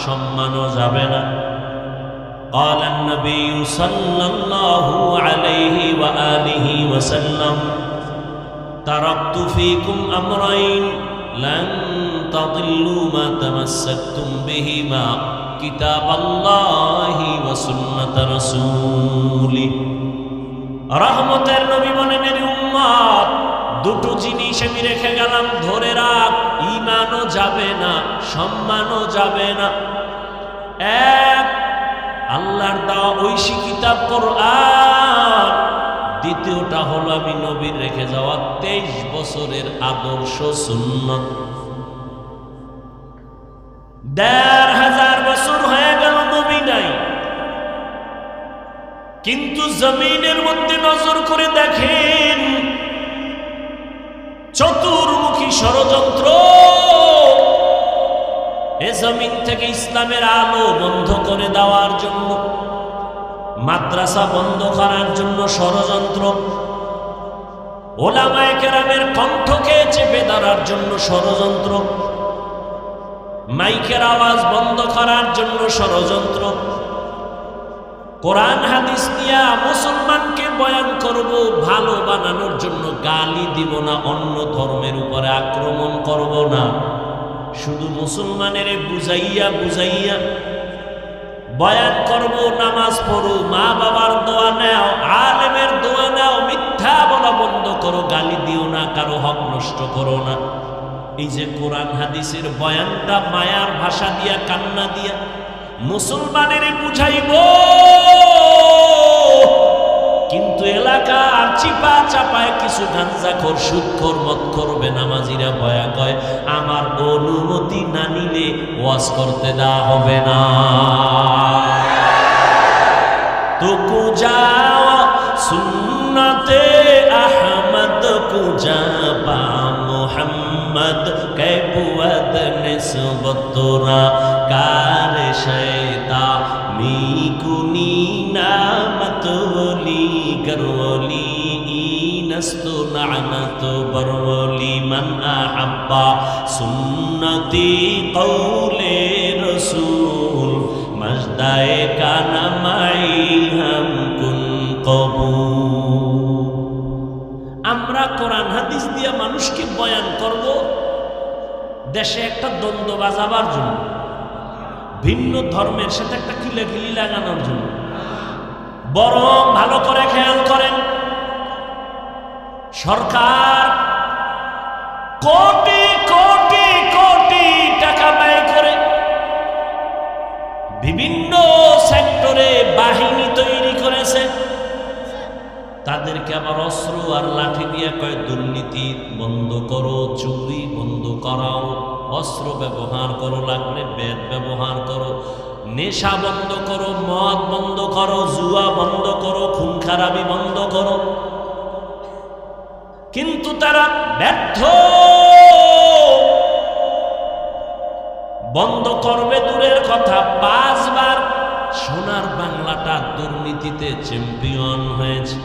Speaker 1: সম্মানও যাবে না। قال النبي صلى الله عليه وآله وسلم تركت فيكم أمرين لن تضلوا ما تمسكتم بهما كتاب الله وسنة رسوله। রহমতের নবী বলেন, এর উম্মত, দুটো জিনিস আমি রেখে গেলাম, ধরে রাখ, ঈমানও যাবে না, সম্মানও যাবে না। এক, আল্লাহর দেওয়া ঐশী কিতাব কোরআন। দ্বিতীয়টা হলো আমি নবীর রেখে যাওয়া 23 বছরের আদর্শ সুন্নাত। 1500 বছর হয়ে গেল নবী নাই, কিন্তু জমিনের মধ্যে নজর করে দেখেন, চতুর্মুখী ষড়যন্ত্র, এ জমিন থেকে ইসলামের আলো বন্ধ করে দেওয়ার জন্য, মাদ্রাসা বন্ধ করার জন্য ষড়যন্ত্র, উলামায়ে কেরামের কণ্ঠকে চেপে ধরার জন্য ষড়যন্ত্র, মাইকের আওয়াজ বন্ধ করার জন্য ষড়যন্ত্র, কোরআন হাদিস নিয়ে মুসলমানকে বয়ান করব, ভালো বানানোর জন্য গালি দিব না, অন্য ধর্মের উপরে আক্রমণ করব না, শুধু মুসলমানের বুঝাইয়া বুঝাইয়া বয়ান করব, নামাজ পড়ো, মা বাবার দোয়া নাও, আলেমের দোয়া নাও, মিথ্যা বলা বন্ধ করো, গালি দিও না, কারো হক নষ্ট করো না। এই যে কোরআন হাদিসের বয়ানটা মায়ার ভাষা দিয়া, কান্না দিয়া মুসলমানের বুঝাইব, কিন্তু এলাকার চিপা চাপায় কিছু গাঞ্জাখোর সুদখোর মদখোর বেনামাজিরা বয়া কয় আমার অনুমতি না নিলে ওয়াজ করতে দেওয়া হবে না। তো কুজাওয়া সুন্নতে আহমদ কুজাবা মোহাম্মদ कैबुअद निस्बतुरा कार शैता मीकुनी नामतोली करवली ईनस्तु नानतु बरवली मन अहब्बा सुन्नती कौले रसूल मजदाए काना माई हम कुन कबूल। আমরা কোরআন হাদিস দিয়ে মানুষকে বয়ান করব দেশে একটা দ্বন্দ্ব বাজাবার জন্য, ভিন্ন ধর্মের সাথে একটা কিলাকিলি লাগানোর জন্য। বরং ভালো করে খেয়াল করেন, সরকার কোটি কোটি কোটি টাকা ব্যয় করে বিভিন্ন সেক্টরে বাহিনী তৈরি করেছে। তাদেরকে আবার অস্ত্র আর লাঠি দিয়ে কয় দুর্নীতি বন্ধ করো, চুরি বন্ধ করাও, অস্ত্র ব্যবহার করো, লাগলে বেদ ব্যবহার করো, নেশা বন্ধ করো, মদ বন্ধ করো, জুয়া বন্ধ করো, খুন খারাপি বন্ধ করো। কিন্তু তারা ব্যর্থ। বন্ধ করবে দূরের কথা, 5 বার সোনার বাংলাটা দুর্নীতিতে চ্যাম্পিয়ন হয়েছে।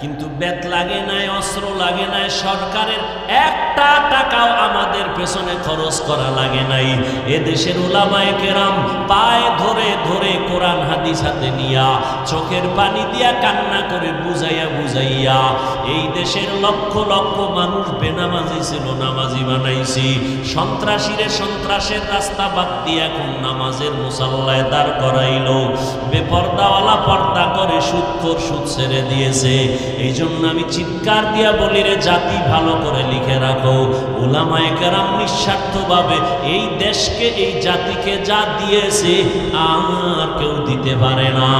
Speaker 1: কিন্তু বেত লাগে নাই, অস্ত্র লাগে নাই, সরকারের একটা টাকাও আমাদের পেছনে খরচ করা লাগে নাই। এদেশের উলামায়ে কেরাম পায়ে ধরে ধরে কোরআন হাদিস হাতে নিয়া চোখের পানি দিয়া কান্না করে বুঝাইয়া বুঝাইয়া এই দেশের লক্ষ লক্ষ মানুষ বেনামাজি ছিল নামাজি বানাইছি। সন্ত্রাসীরে সন্ত্রাসের রাস্তা বাদ দিয়ে এখন নামাজের মুসাল্লায় দাঁড় করাইলো। বেপর্দাওয়ালা পর্দা করে সুদখোর সুদ ছেড়ে দিয়েছে। এই জন্য আমি চিৎকার দিয়া বলি রে জাতি, ভালো করে লিখে রাখো, উলামায়ে কেরাম নিঃস্বার্থভাবে এই দেশকে এই জাতিকে যা দিয়েছে আর কেউ দিতে পারে না।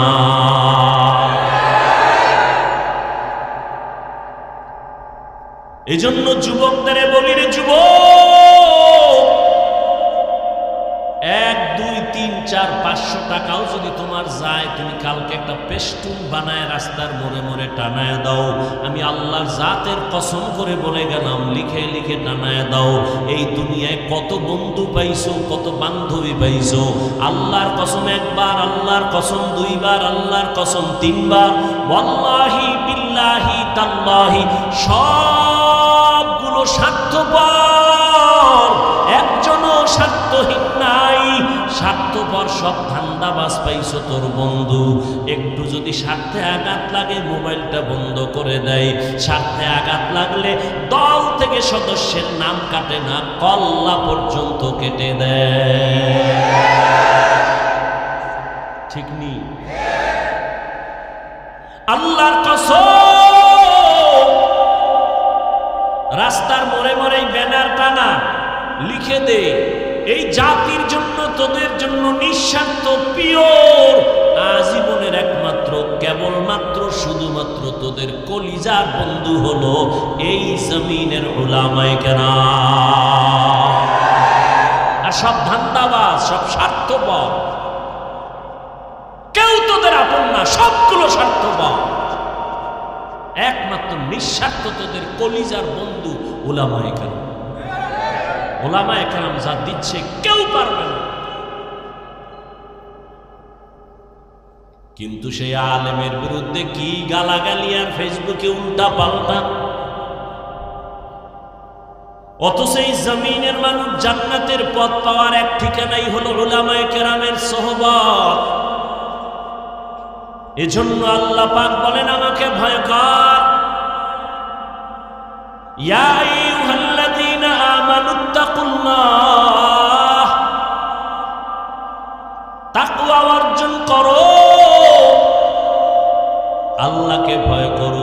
Speaker 1: এই জন্য যুবকদের বলি রে যুবক, 1, 2, 3, 4, 500 টাকাও যদি তোমার যায়, তুমি কালকে একটা পেস্টুন বানায় রাস্তার মোড়ে মোড়ে টানায় দাও। আমি আল্লাহর জাতের কসম করে বলে গেলাম, লিখে লিখে টানায় দাও। এই দুনিয়ায় কত বন্ধু পাইছো, কত বান্ধবী পাইছো। আল্লাহর কসম 1 বার, আল্লাহর কসম 2 বার, আল্লাহর কসম 3 বার, ওয়াল্লাহি বিল্লাহি তাল্লাহি সবগুলো স্বার্থপর, একজনও স্বার্থহীন নাই। স্বার্থপর সব ধান্দাবাজ পাইছো তোর বন্ধু। একটু যদি স্বার্থে আঘাত লাগে মোবাইলটা বন্ধ করে দেয়। স্বার্থে আঘাত লাগলে দল থেকে সদস্যের নাম কাটে না, কল্লা পর্যন্ত কেটে দেয়। ঠিক নি? আল্লাহর কসম, রাস্তার মোড়ে মোড়ে ব্যানার টানা লিখে দে, এই জাতির জন্য তোদের জন্য নিঃস্বার্থ পিওর আজীবনের একমাত্র কেবলমাত্র শুধুমাত্র তোদের কলিজার বন্ধু হলো এই জমিনের উলামায়ে কেরাম। আর সব ধান্দাবাজ, সব স্বার্থপর, কেউ তোদের আপন না, সবগুলো স্বার্থপর। একমাত্র নিঃস্বার্থ তোদের কলিজার বন্ধু উলামায়ে কেরাম। উলামায়ে কেরাম যা দিচ্ছে কেউ পারবে না। কিন্তু সেই আলেমের বিরুদ্ধে কি গালাগালি আর ফেসবুকে উল্টা পাল্টা। অথচ এই জমিনের মানুষ জান্নাতের পথ পাওয়ার এক ঠিকানাই হলো উলামায়ে কেরামের সোহবত। এজন্য আল্লাহ পাক বলেন, আমাকে ভয় কর। ইয়া আইয়ুহাল্লাযীনা আমানুত্তাকুল্লাহ, তাকওয়া অর্জন করো, আল্লাহকে ভয় করো।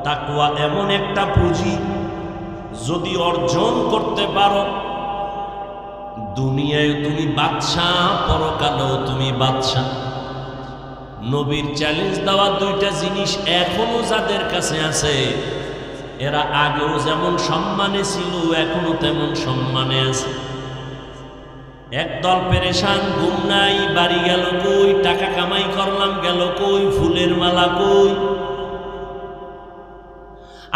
Speaker 1: তাকওয়া এমন একটা পুঁজি, যদি অর্জন করতে পারো দুনিয়ায় তুমি বাদশা, পরকালেও তুমি বাদশা। নবীর চ্যালেঞ্জ দেওয়া দুইটা জিনিস এখনো যাদের কাছে আছে, এরা আগেও যেমন সম্মানে ছিল এখনো তেমন সম্মানে আছে। একদল পেরেশান, ঘুম নাই, বাড়ি গেল কই, টাকা কামাই করলাম গেল কই, ফুলের মালা কই।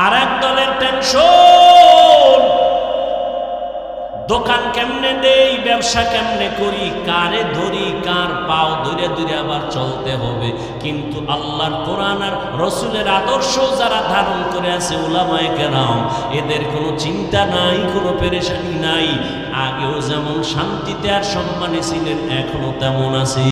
Speaker 1: আর এক দলের টেনশন, দোকান কেমনে দেই, ব্যবসা কেমনে করি, কারে ধরি, কার পাও ধরে ধরে আবার চলতে হবে। কিন্তু আল্লাহর কোরআন আর রসুলের আদর্শ যারা ধারণ করে আছে উলামায়ে কেরাম, এদের কোনো চিন্তা নাই, কোনো পেরেশানি নাই। আগেও যেমন শান্তিতে আর সম্মানে ছিলেন এখনো তেমন আছে।